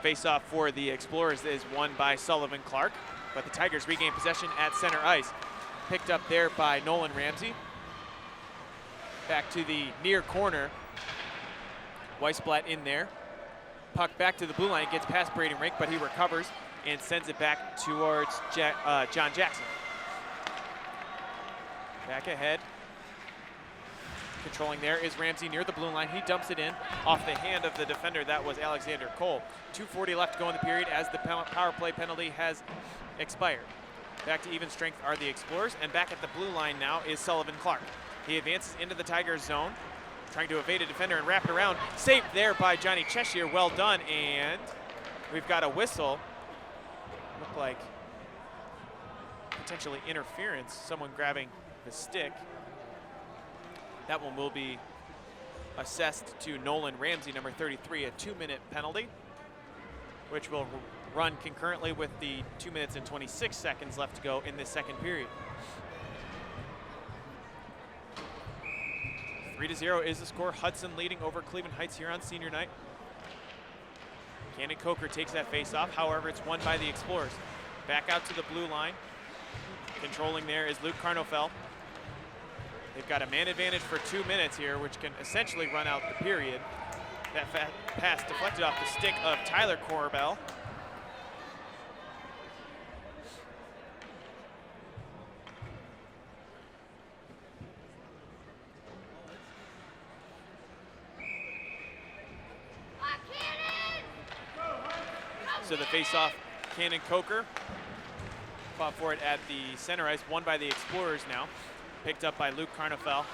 S1: Face-off for the Explorers is won by Sullivan Clark, but the Tigers regain possession at center ice. Picked up there by Nolan Ramsey. Back to the near corner. Weisblatt in there. Puck back to the blue line, gets past Braden Rink, but he recovers and sends it back towards John Jackson. Back ahead. Controlling there is Ramsey near the blue line. He dumps it in off the hand of the defender. That was Alexander Cole. 2:40 left to go in the period as the power play penalty has expired. Back to even strength are the Explorers, and back at the blue line now is Sullivan Clark. He advances into the Tigers zone, trying to evade a defender and wrap it around. Saved there by Johnny Cheshire, well done, and we've got a whistle. Looked like potentially interference, someone grabbing the stick. That one will be assessed to Nolan Ramsey, number 33, a 2-minute penalty, which will run concurrently with the 2 minutes and 26 seconds left to go in this second period. 3-0 is the score. Hudson leading over Cleveland Heights here on senior night. Cannon Coker takes that face-off. However, it's won by the Explorers. Back out to the blue line. Controlling there is Luke Carnofel. They've got a man advantage for 2 minutes here, which can essentially run out the period. That pass deflected off the stick of Tyler Corbell. So the face-off, Cannon Coker fought for it at the center ice, won by the Explorers now. Picked up by Luke Carnofel.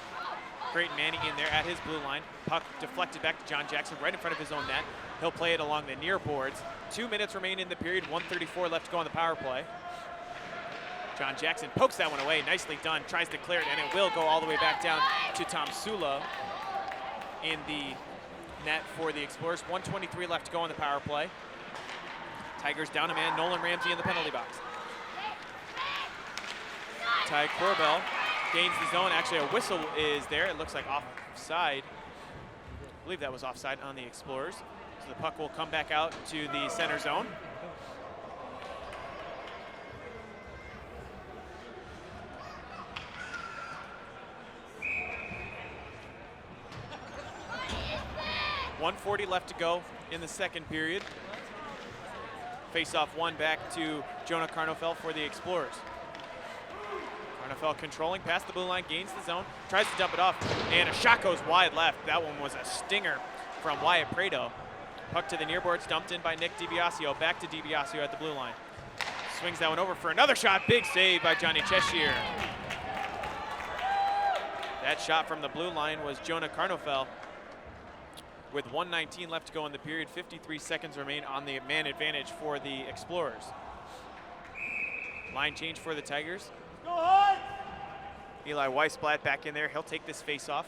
S1: Great Manning in there at his blue line. Puck deflected back to John Jackson right in front of his own net. He'll play it along the near boards. 2 minutes remain in the period, 1:34 left to go on the power play. John Jackson pokes that one away, nicely done, tries to clear it, and it will go all the way back down to Tom Sulo in the net for the Explorers. 1:23 left to go on the power play. Tigers down a man, Nolan Ramsey in the penalty box. Ty Corbell gains the zone. Actually, a whistle is there. It looks like offside. I believe that was offside on the Explorers. So the puck will come back out to the center zone. .140 left to go in the second period. Face-off one back to Jonah Carnofel for the Explorers. Carnofel controlling past the blue line, gains the zone, tries to dump it off, and a shot goes wide left. That one was a stinger from Wyatt Prado. Puck to the near boards, dumped in by Nick DiBiasio. Back to DiBiasio at the blue line. Swings that one over for another shot. Big save by Johnny Cheshire. That shot from the blue line was Jonah Carnofel. With 1:19 left to go in the period, 53 seconds remain on the man advantage for the Explorers. Line change for the Tigers. Eli Weisblatt back in there. He'll take this face-off.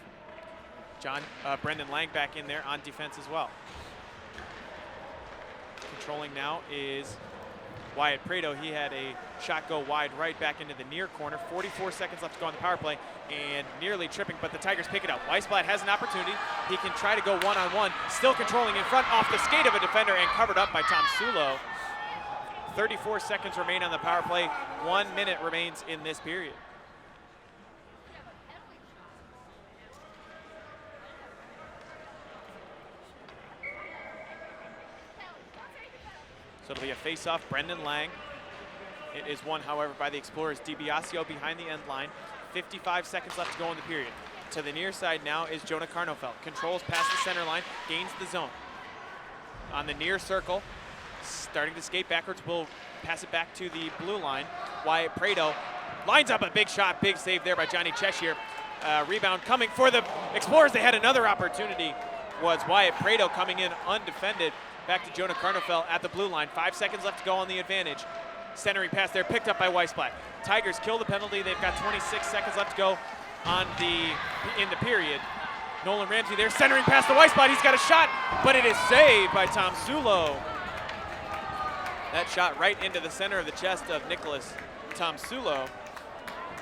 S1: Brendan Lang back in there on defense as well. Controlling now is Wyatt Prado. He had a shot go wide right back into the near corner. 44 seconds left to go on the power play and nearly tripping, but the Tigers pick it up. Weisblatt has an opportunity. He can try to go one-on-one, still controlling in front off the skate of a defender and covered up by Tom Sulo. 34 seconds remain on the power play. 1 minute remains in this period. So it'll be a face-off, Brendan Lang. It is won, however, by the Explorers. DiBiasio behind the end line. 55 seconds left to go in the period. To the near side now is Jonah Carnofel. Controls past the center line, gains the zone. On the near circle, starting to skate backwards, will pass it back to the blue line. Wyatt Prado lines up a big shot, big save there by Johnny Cheshire. Rebound coming for the Explorers. They had another opportunity. Was Wyatt Prado coming in undefended. Back to Jonah Carnofel at the blue line. 5 seconds left to go on the advantage. Centering pass there, picked up by Weisblatt. Tigers kill the penalty. They've got 26 seconds left to go in the period. Nolan Ramsey there, centering pass to Weisblatt. He's got a shot, but it is saved by Tom Sulo. That shot right into the center of the chest of Nicholas Tom Sulo.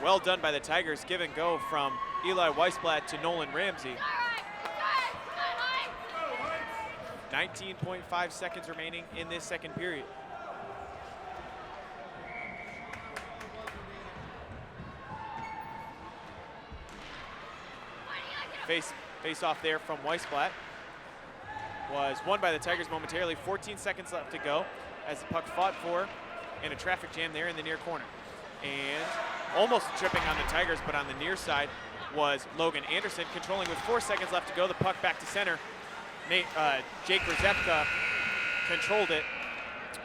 S1: Well done by the Tigers. Give and go from Eli Weisblatt to Nolan Ramsey. 19.5 seconds remaining in this second period. Face off there from Weisblatt was won by the Tigers momentarily. 14 seconds left to go as the puck fought for in a traffic jam there in the near corner. And almost tripping on the Tigers, but on the near side was Logan Anderson, controlling with 4 seconds left to go. The puck back to center. Jake Rzepka controlled it,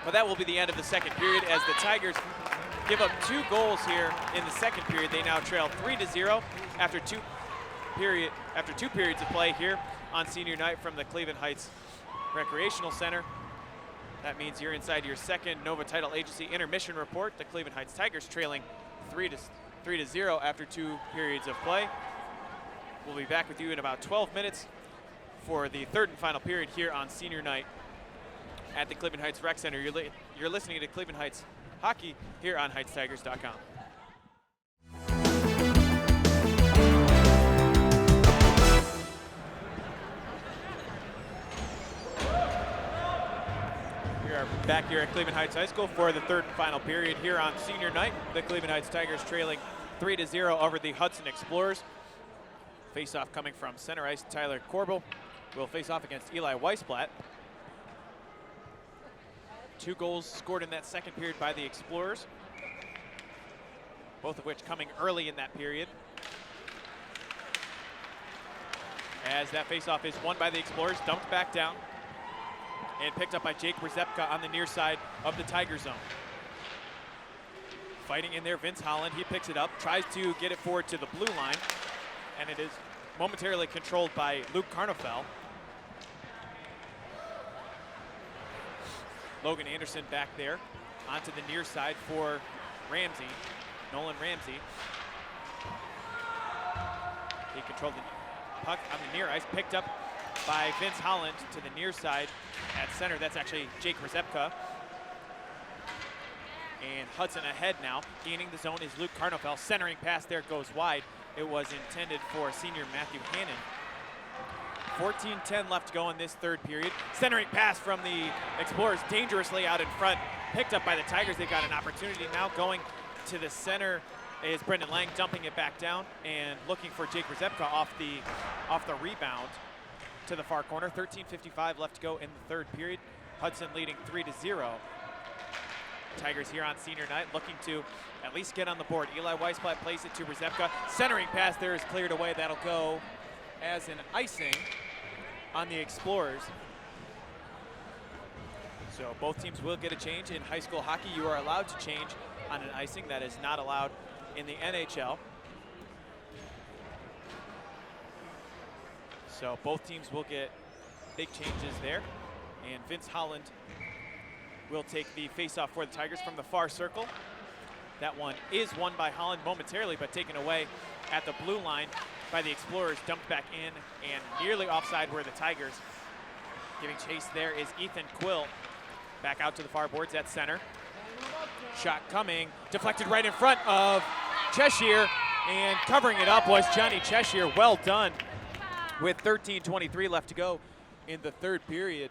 S1: but that will be the end of the second period as the Tigers give up 2 goals here in the second period. They now trail 3-0 after two periods of play here on senior night from the Cleveland Heights Recreational Center. That means you're inside your second Nova Title Agency intermission report. The Cleveland Heights Tigers trailing 3-0 after 2 periods of play. We'll be back with you in about 12 minutes for the third and final period here on senior night at the Cleveland Heights Rec Center. You're listening to Cleveland Heights Hockey here on HeightsTigers.com. We are back here at Cleveland Heights High School for the third and final period here on senior night. The Cleveland Heights Tigers trailing 3-0 over the Hudson Explorers. Face-off coming from center ice. Tyler Corbel will face off against Eli Weisblatt. 2 goals scored in that second period by the Explorers, both of which coming early in that period. As that faceoff is won by the Explorers, dumped back down, and picked up by Jake Rzepka on the near side of the Tiger zone. Fighting in there, Vince Holland, he picks it up, tries to get it forward to the blue line, and it is momentarily controlled by Luke Carnofel. Logan Anderson back there onto the near side for Ramsey, Nolan Ramsey. He controlled the puck on the near ice, picked up by Vince Holland to the near side at center. That's actually Jake Rzepka. And Hudson ahead now, gaining the zone is Luke Carnofel. Centering pass there goes wide. It was intended for senior Matthew Hannon. 14:10 left to go in this third period. Centering pass from the Explorers dangerously out in front. Picked up by the Tigers. They got an opportunity now going to the center is Brendan Lang, dumping it back down and looking for Jake Rzepka off the rebound to the far corner. 13:55 left to go in the third period. Hudson leading 3-0. Tigers here on senior night looking to at least get on the board. Eli Weisblatt plays it to Rzepka. Centering pass there is cleared away. That'll go as an icing on the Explorers. So both teams will get a change. In high school hockey, you are allowed to change on an icing. That is not allowed in the NHL. So both teams will get big changes there. And Vince Holland will take the faceoff for the Tigers from the far circle. That one is won by Holland momentarily, but taken away at the blue line by the Explorers. Dumped back in and nearly offside were the Tigers. Giving chase there is Ethan Quill. Back out to the far boards at center. Shot coming, deflected right in front of Cheshire, and covering it up was Johnny Cheshire. Well done with 13:23 left to go in the third period.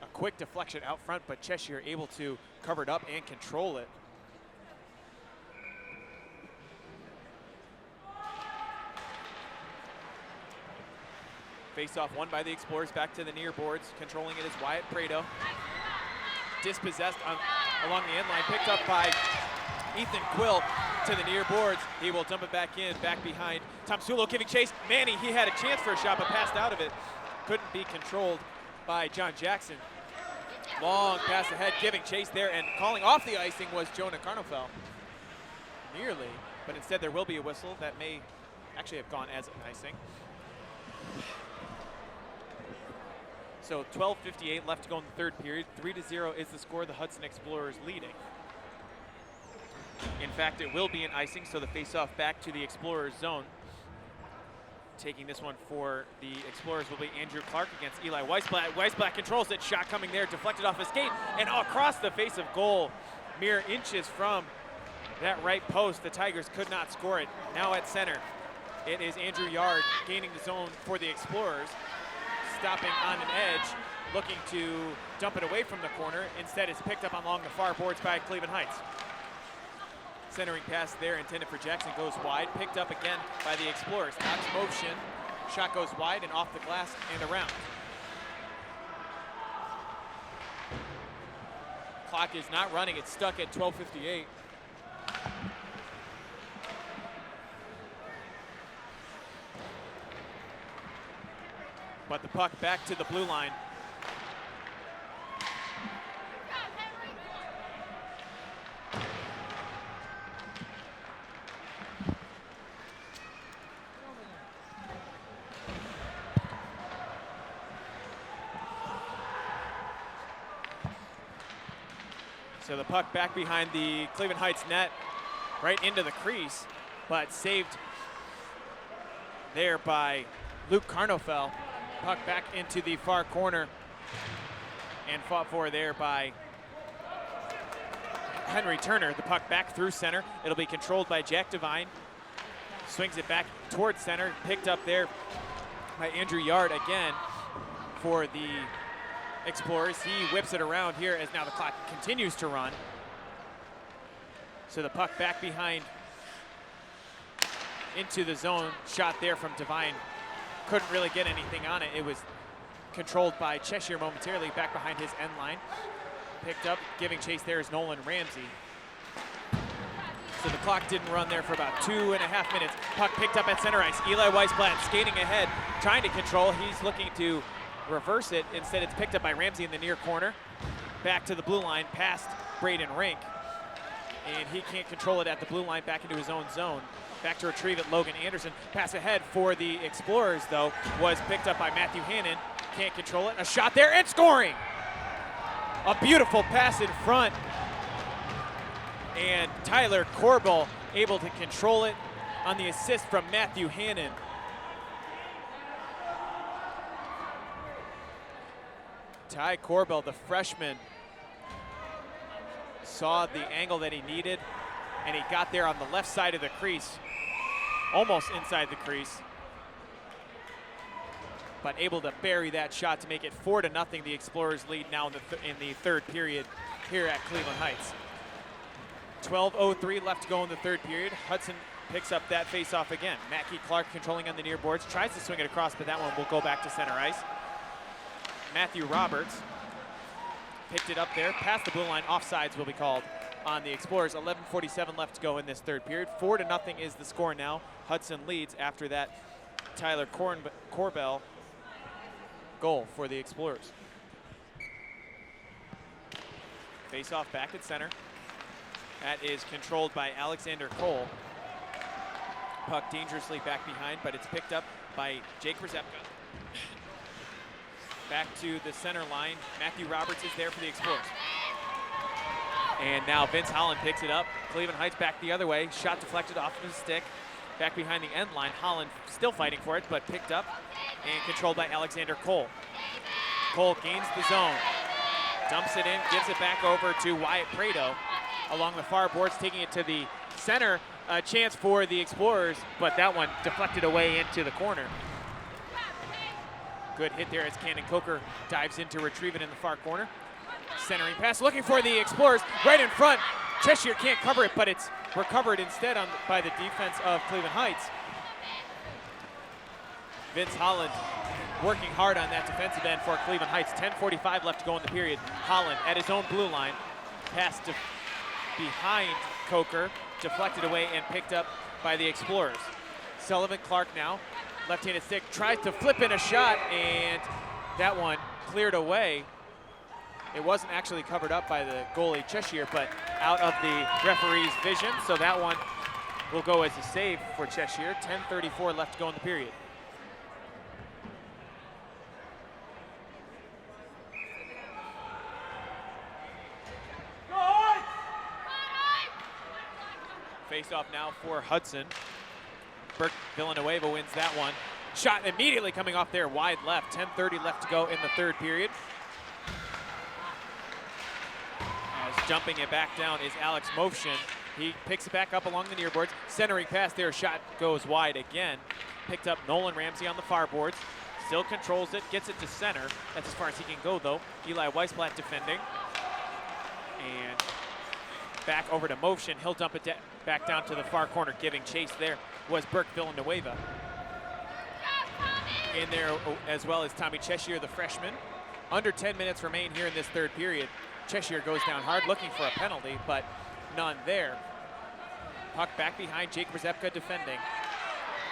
S1: A quick deflection out front, but Cheshire able to cover it up and control it. Face-off won by the Explorers, back to the near boards. Controlling it is Wyatt Prado. Dispossessed along the end line, picked up by Ethan Quill to the near boards. He will dump it back in, back behind Tom Sulo, giving chase. Manny, he had a chance for a shot, but passed out of it. Couldn't be controlled by John Jackson. Long pass ahead, giving chase there, and calling off the icing was Jonah Carnofel. Nearly, but instead there will be a whistle that may actually have gone as an icing. So 12:58 left to go in the third period. 3-0 is the score. The Hudson Explorers leading. In fact, it will be an icing, so the face-off back to the Explorers zone. Taking this one for the Explorers will be Andrew Clark against Eli Weisblatt. Weisblatt controls it. Shot coming there, deflected off his skate and across the face of goal. Mere inches from that right post. The Tigers could not score it. Now at center, it is Andrew Yard gaining the zone for the Explorers. Stopping on an edge, looking to dump it away from the corner. Instead, it's picked up along the far boards by Cleveland Heights. Centering pass there intended for Jackson goes wide, picked up again by the Explorers. Out motion, shot goes wide and off the glass and around. Clock is not running, it's stuck at 12:58. But the puck back to the blue line. So the puck back behind the Cleveland Heights net, right into the crease, but saved there by Luke Carnofel. Puck back into the far corner and fought for there by Henry Turner. The puck back through center. It'll be controlled by Jack Devine. Swings it back towards center. Picked up there by Andrew Yard again for the Explorers. He whips it around here as now the clock continues to run. So the puck back behind into the zone. Shot there from Devine. Couldn't really get anything on it. It was controlled by Cheshire momentarily back behind his end line. Picked up, giving chase there is Nolan Ramsey. So the clock didn't run there for about 2.5 minutes. Puck picked up at center ice. Eli Weisblatt skating ahead, trying to control. He's looking to reverse it. Instead, it's picked up by Ramsey in the near corner. Back to the blue line, past Braden Rink. And he can't control it at the blue line, back into his own zone. Back to retrieve it, Logan Anderson. Pass ahead for the Explorers, though, was picked up by Matthew Hannon. Can't control it. A shot there and scoring! A beautiful pass in front. And Tyler Corbel able to control it on the assist from Matthew Hannon. Ty Corbel, the freshman, saw the angle that he needed, and he got there on the left side of the crease, almost inside the crease, but able to bury that shot to make it 4-0. The Explorers lead now in the third period here at Cleveland Heights. 12:03 left to go in the third period. Hudson picks up that face-off again. Mackie Clark controlling on the near boards, tries to swing it across, but that one will go back to center ice. Matthew Roberts picked it up there, past the blue line. Offsides will be called on the Explorers. 11:47 left to go in this third period. 4-0 is the score now. Hudson leads after that Tyler Corbel goal for the Explorers. Face-off back at center. That is controlled by Alexander Cole. Puck dangerously back behind, but it's picked up by Jake Brzepka. Back to the center line. Matthew Roberts is there for the Explorers. And now Vince Holland picks it up. Cleveland Heights back the other way. Shot deflected off of his stick. Back behind the end line. Holland still fighting for it, but picked up and controlled by Alexander Cole. Cole gains the zone. Dumps it in, gives it back over to Wyatt Prado along the far boards, taking it to the center. A chance for the Explorers, but that one deflected away into the corner. Good hit there as Cannon Coker dives in to retrieve it in the far corner. Centering pass, looking for the Explorers right in front. Cheshire can't cover it, but it's recovered instead by the defense of Cleveland Heights. Vince Holland working hard on that defensive end for Cleveland Heights. 10:45 left to go in the period. Holland at his own blue line. Pass behind Coker, deflected away and picked up by the Explorers. Sullivan Clark now, left-handed stick, tries to flip in a shot, and that one cleared away. It wasn't actually covered up by the goalie Cheshire, but out of the referee's vision, so that one will go as a save for Cheshire. 10:34 left to go in the period. Face-off now for Hudson. Burke Villanueva wins that one. Shot immediately coming off there, wide left. 10:30 left to go in the third period. As jumping it back down is Alex Motion. He picks it back up along the near boards. Centering pass there, shot goes wide again. Picked up Nolan Ramsey on the far boards. Still controls it, gets it to center. That's as far as he can go though. Eli Weisblatt defending. And back over to Motion. He'll dump it back down to the far corner. Giving chase there was Burke Villanueva. In there as well as Tommy Cheshire, the freshman. Under 10 minutes remain here in this third period. Cheshire goes down hard looking for a penalty, but none there. Puck back behind, Jake Brzepka defending.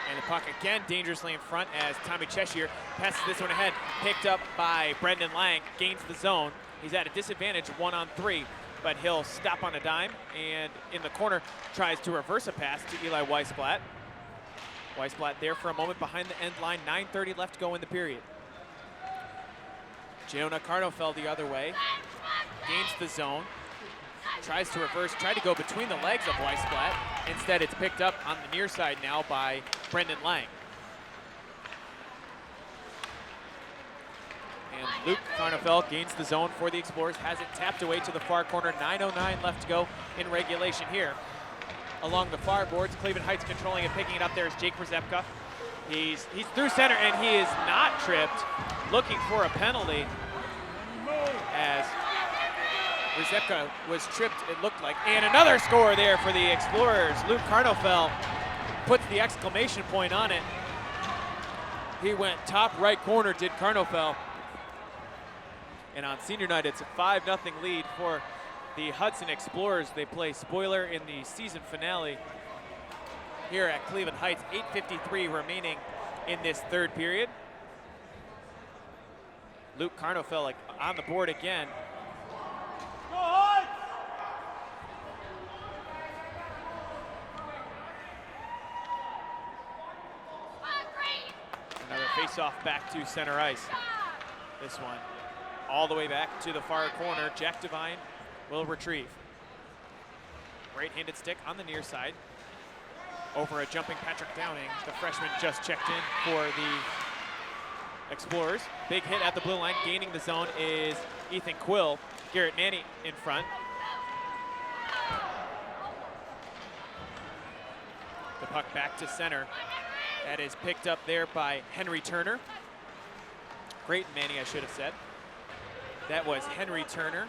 S1: And the puck again dangerously in front as Tommy Cheshire passes this one ahead. Picked up by Brendan Lang, gains the zone. He's at a disadvantage 1-on-3, but he'll stop on a dime and in the corner tries to reverse a pass to Eli Weisblatt. Weisblatt there for a moment behind the end line. 9:30 left to go in the period. Jonah Carnofel the other way. Gains the zone. tries to reverse, tried to go between the legs of Weisblatt. Instead, it's picked up on the near side now by Brendan Lang. And Luke Carnefel gains the zone for the Explorers, has it tapped away to the far corner. 9:09 left to go in regulation here. Along the far boards, Cleveland Heights controlling it, picking it up there is Jake Rzepka. He's through center and he is not tripped, looking for a penalty as Rzepka was tripped, it looked like. And another score there for the Explorers. Luke Carnefel puts the exclamation point on it. He went top right corner, did Carnefel. And on senior night, it's a 5-0 lead for the Hudson Explorers. They play Spoiler in the season finale here at Cleveland Heights. 8:53 remaining in this third period. Luke Carnefel on the board again. Another face-off back to center ice. This one all the way back to the far corner. Jack Devine will retrieve. Right-handed stick on the near side. Over a jumping Patrick Downing. The freshman just checked in for the Explorers. Big hit at the blue line. Gaining the zone is Ethan Quill. Garrett Manny in front. The puck back to center. That is picked up there by Henry Turner. Great Manny, I should have said. That was Henry Turner.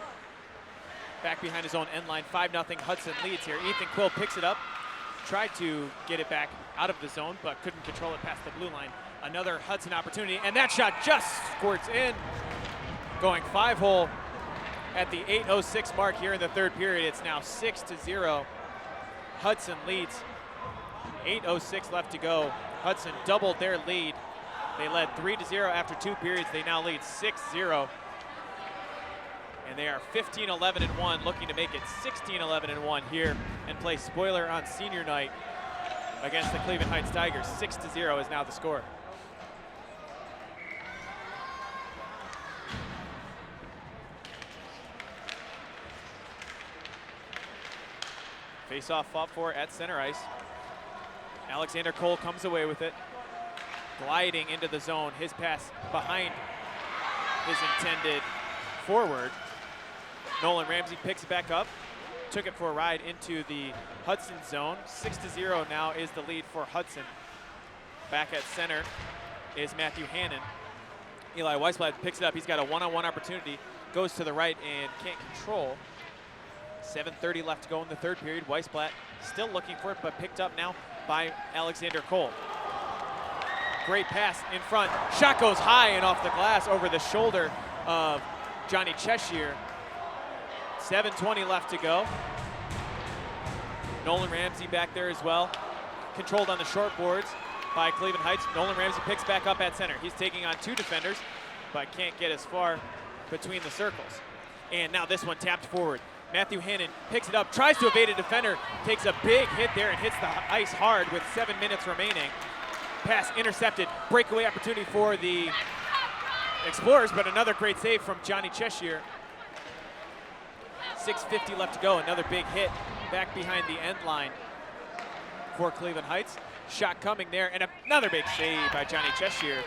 S1: Back behind his own end line. 5-0 Hudson leads here. Ethan Quill picks it up. Tried to get it back out of the zone, but couldn't control it past the blue line. Another Hudson opportunity, and that shot just squirts in. Going 5-hole at the 8:06 mark here in the third period. It's now 6-0. Hudson leads. 8:06 left to go. Hudson doubled their lead. They led 3-0 after 2 periods. They now lead 6-0. And they are 15-11-1, looking to make it 16-11-1 here and play Spoiler on senior night against the Cleveland Heights Tigers. 6-0 is now the score. Face-off fought for at center ice. Alexander Cole comes away with it. Gliding into the zone, his pass behind his intended forward. Nolan Ramsey picks it back up, took it for a ride into the Hudson zone. 6-0 now is the lead for Hudson. Back at center is Matthew Hannon. Eli Weisblatt picks it up. He's got a one-on-one opportunity, goes to the right and can't control. 7:30 left to go in the third period. Weisblatt still looking for it, but picked up now by Alexander Cole. Great pass in front. Shot goes high and off the glass over the shoulder of Johnny Cheshire. 7:20 left to go. Nolan Ramsey back there as well. Controlled on the short boards by Cleveland Heights. Nolan Ramsey picks back up at center. He's taking on 2 defenders, but can't get as far between the circles. And now this one tapped forward. Matthew Hannon picks it up, tries to evade a defender, takes a big hit there and hits the ice hard with 7 minutes remaining. Pass intercepted. Breakaway opportunity for the Explorers, but another great save from Johnny Cheshire. 6:50 left to go. Another big hit back behind the end line for Cleveland Heights. Shot coming there, and another big save by Johnny Cheshire.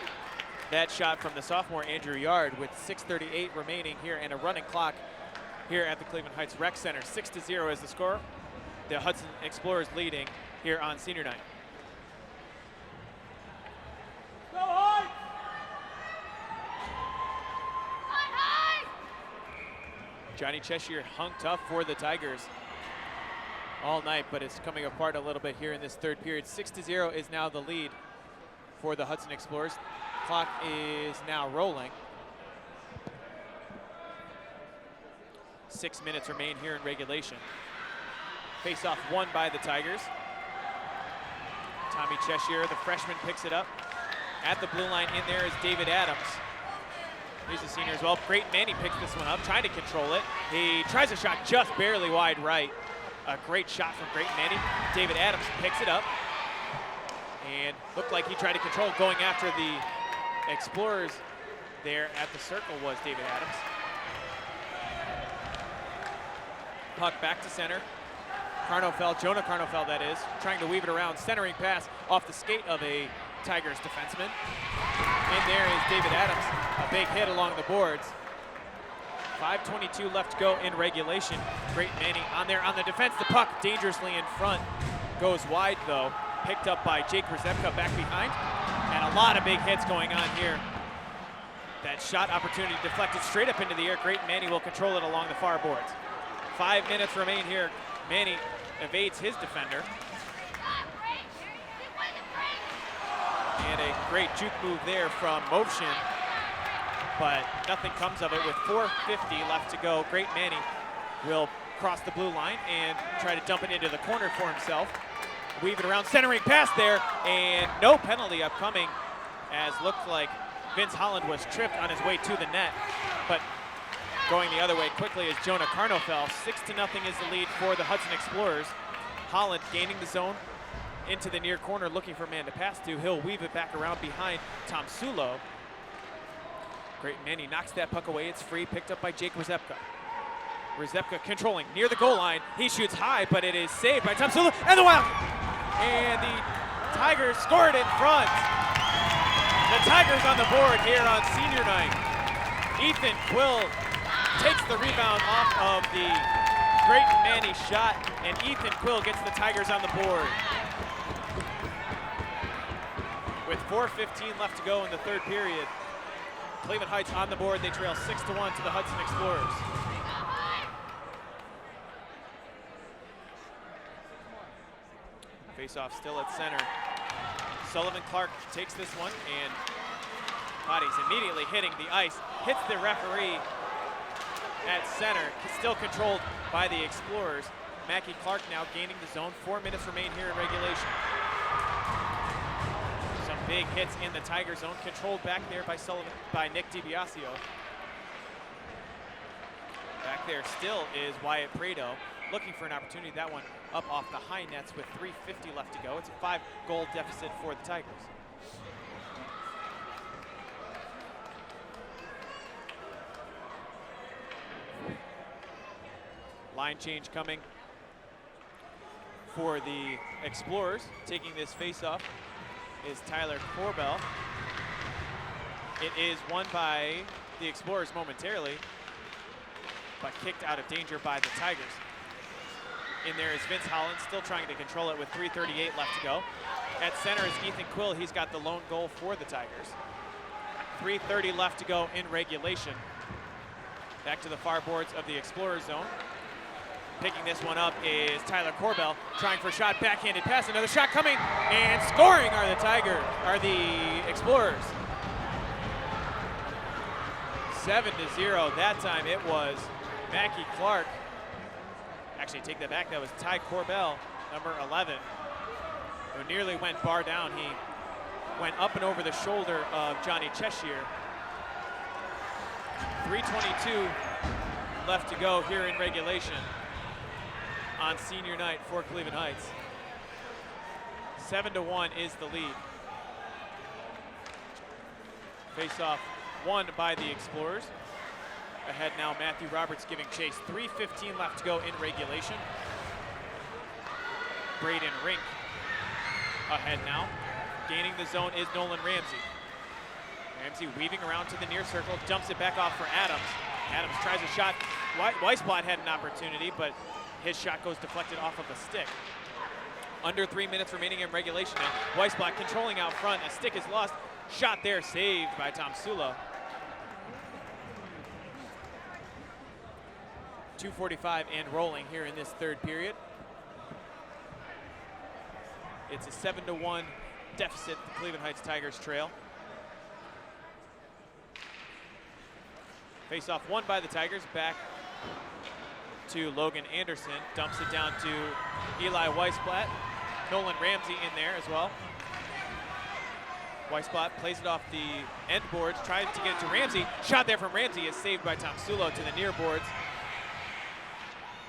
S1: That shot from the sophomore Andrew Yard with 6:38 remaining here and a running clock here at the Cleveland Heights Rec Center. 6-0 is the score. The Hudson Explorers leading here on senior night. Johnny Cheshire hung tough for the Tigers all night, but it's coming apart a little bit here in this third period. 6-0 is now the lead for the Hudson Explorers. Clock is now rolling. 6 minutes remain here in regulation. Face-off won by the Tigers. Tommy Cheshire, the freshman, picks it up. At the blue line in there is David Adams. He's a senior as well. Great Manny picks this one up, trying to control it. He tries a shot just barely wide right. A great shot from Great Manny. David Adams picks it up. And looked like he tried to control it. Going after the Explorers there at the circle was David Adams. puck back to center. Jonah Carnofel that is, trying to weave it around. Centering pass off the skate of a Tigers defenseman. In there is David Adams, a big hit along the boards. 5:22 left to go in regulation. Great Manny on there on the defense. The puck dangerously in front. Goes wide though. Picked up by Jake Rzepka back behind. And a lot of big hits going on here. That shot opportunity deflected straight up into the air. Great Manny will control it along the far boards. 5 minutes remain here. Manny evades his defender. And a great juke move there from Motion. But nothing comes of it with 4:50 left to go. Great Manny will cross the blue line and try to dump it into the corner for himself. Weave it around, centering pass there, and no penalty upcoming, as looked like Vince Holland was tripped on his way to the net. But going the other way quickly is Jonah Carnofel. 6-0 is the lead for the Hudson Explorers. Holland gaining the zone into the near corner, looking for a man to pass to. He'll weave it back around behind Tom Sulo. Great Manny knocks that puck away. It's free, picked up by Jake Rzepka. Rzepka controlling near the goal line. He shoots high, but it is saved by Tom Sulo. And the Wild. And the Tigers scored in front. The Tigers on the board here on senior night. Ethan Quill takes the rebound off of the Great Manny shot, and Ethan Quill gets the Tigers on the board. With 4:15 left to go in the third period, Cleveland Heights on the board. They trail 6-1 to the Hudson Explorers. Face-off still at center. Sullivan Clark takes this one, and bodies immediately hitting the ice. Hits the referee at center. Still controlled by the Explorers. Mackie Clark now gaining the zone. 4 minutes remain here in regulation. Some big hits in the Tiger zone. Controlled back there by Nick DiBiasio. Back there still is Wyatt Prado, looking for an opportunity. That one up off the high nets with 3:50 left to go. It's a 5-goal deficit for the Tigers. Line change coming for the Explorers. Taking this face-off is Tyler Corbell. It is won by the Explorers momentarily, but kicked out of danger by the Tigers. In there is Vince Holland, still trying to control it with 3:38 left to go. At center is Ethan Quill. He's got the lone goal for the Tigers. 3:30 left to go in regulation. Back to the far boards of the Explorers zone. Picking this one up is Tyler Corbell, trying for a shot, backhanded pass, another shot coming, and scoring are the Explorers. 7-0. That time it was Mackie Clark. Actually, take that back. That was Ty Corbell, number 11, who nearly went bar down. He went up and over the shoulder of Johnny Cheshire. 3:22 left to go here in regulation on senior night for Cleveland Heights. 7-1 is the lead. Face-off won by the Explorers. Ahead now, Matthew Roberts giving chase. 3:15 left to go in regulation. Braden Rink ahead now. Gaining the zone is Nolan Ramsey. Ramsey weaving around to the near circle, dumps it back off for Adams. Adams tries a shot. Weisblatt had an opportunity, but his shot goes deflected off of a stick. Under 3 minutes remaining in regulation now. Weisblatt controlling out front. A stick is lost. Shot there saved by Tom Sulo. 2:45 and rolling here in this third period. It's a 7-1 deficit the Cleveland Heights Tigers trail. Face-off won by the Tigers. Back to Logan Anderson. Dumps it down to Eli Weisblatt. Nolan Ramsey in there as well. Weisblatt plays it off the end boards, tries to get it to Ramsey. Shot there from Ramsey is saved by Tom Sulo to the near boards.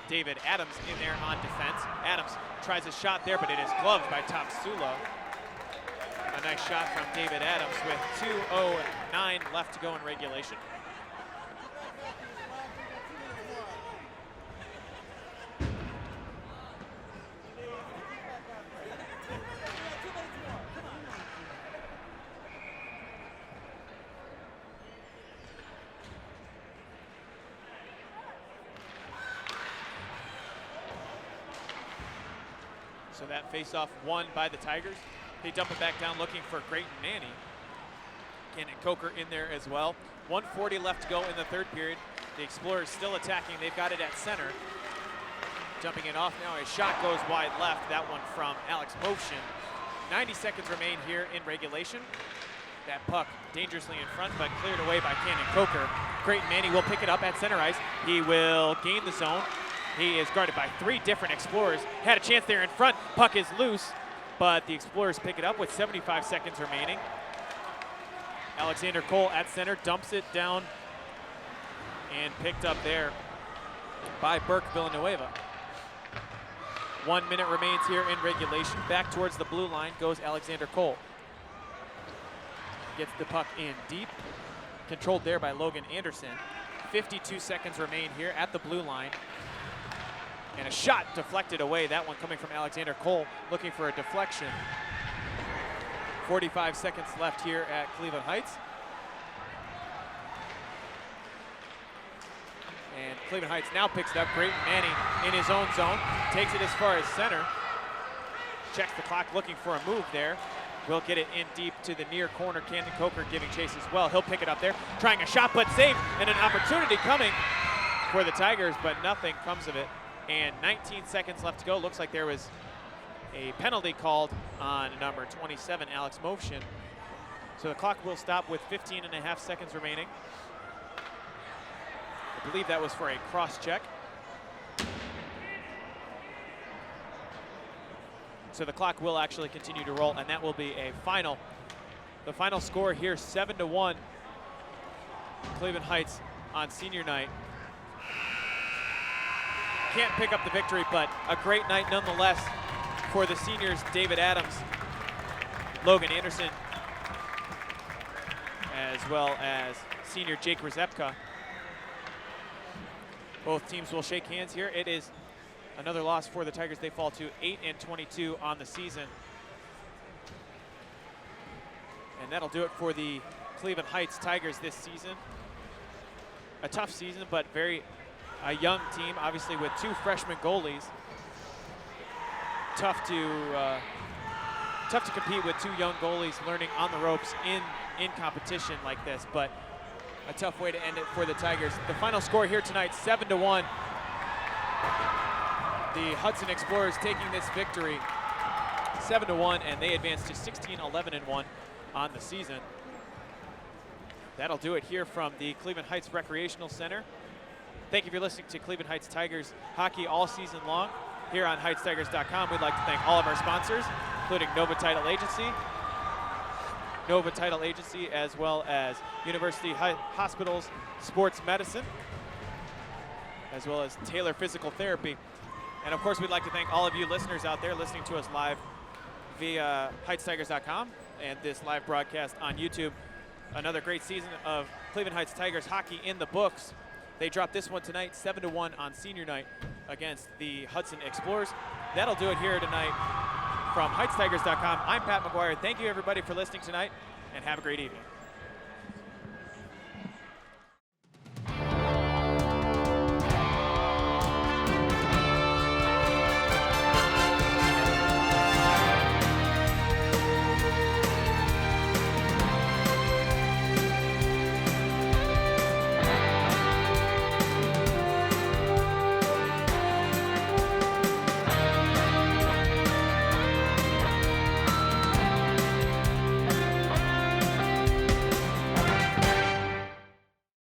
S1: David Adams in there on defense. Adams tries a shot there, but it is gloved by Tom Sulo. A nice shot from David Adams with 2:09 left to go in regulation. So that face-off won by the Tigers. They dump it back down looking for Creighton Manny. Cannon Coker in there as well. 1:40 left to go in the third period. The Explorers still attacking. They've got it at center. Dumping it off now. A shot goes wide left. That one from Alex Motion. 90 seconds remain here in regulation. That puck dangerously in front, but cleared away by Cannon Coker. Creighton Manny will pick it up at center ice. He will gain the zone. He is guarded by 3 different Explorers. Had a chance there in front. Puck is loose, but the Explorers pick it up with 75 seconds remaining. Alexander Cole at center, dumps it down, and picked up there by Burke Villanueva. 1 minute remains here in regulation. Back towards the blue line goes Alexander Cole. Gets the puck in deep, controlled there by Logan Anderson. 52 seconds remain here at the blue line. And a shot deflected away, that one coming from Alexander Cole, looking for a deflection. 45 seconds left here at Cleveland Heights. And Cleveland Heights now picks it up. Creighton Manny in his own zone, takes it as far as center. Checks the clock, looking for a move there. Will get it in deep to the near corner. Cannon Coker giving chase as well. He'll pick it up there, trying a shot, but saved, and an opportunity coming for the Tigers, but nothing comes of it. And 19 seconds left to go. Looks like there was a penalty called on number 27, Alex Motion. So the clock will stop with 15.5 seconds remaining. I believe that was for a cross check. So the clock will actually continue to roll, and that will be a final. The final score here, 7-1. Cleveland Heights on senior night. Can't pick up the victory, but a great night nonetheless for the seniors, David Adams, Logan Anderson, as well as senior Jake Rzepka. Both teams will shake hands here. It is another loss for the Tigers. They fall to 8-22 on the season. And that'll do it for the Cleveland Heights Tigers this season. A tough season, but a young team, obviously with 2 freshman goalies. Tough to compete with 2 young goalies learning on the ropes in competition like this, but a tough way to end it for the Tigers. The final score here tonight, 7-1. The Hudson Explorers taking this victory 7-1, and they advance to 16-11-1 on the season. That'll do it here from the Cleveland Heights Recreational Center. Thank you for listening to Cleveland Heights Tigers hockey all season long. Here on HeightsTigers.com, we'd like to thank all of our sponsors, including Nova Title Agency, as well as University Hospitals Sports Medicine, as well as Taylor Physical Therapy. And of course, we'd like to thank all of you listeners out there listening to us live via HeightsTigers.com and this live broadcast on YouTube. Another great season of Cleveland Heights Tigers hockey in the books. They dropped this one tonight, 7-1 on senior night against the Hudson Explorers. That'll do it here tonight from HeightsTigers.com. I'm Pat McGuire. Thank you, everybody, for listening tonight, and have a great evening.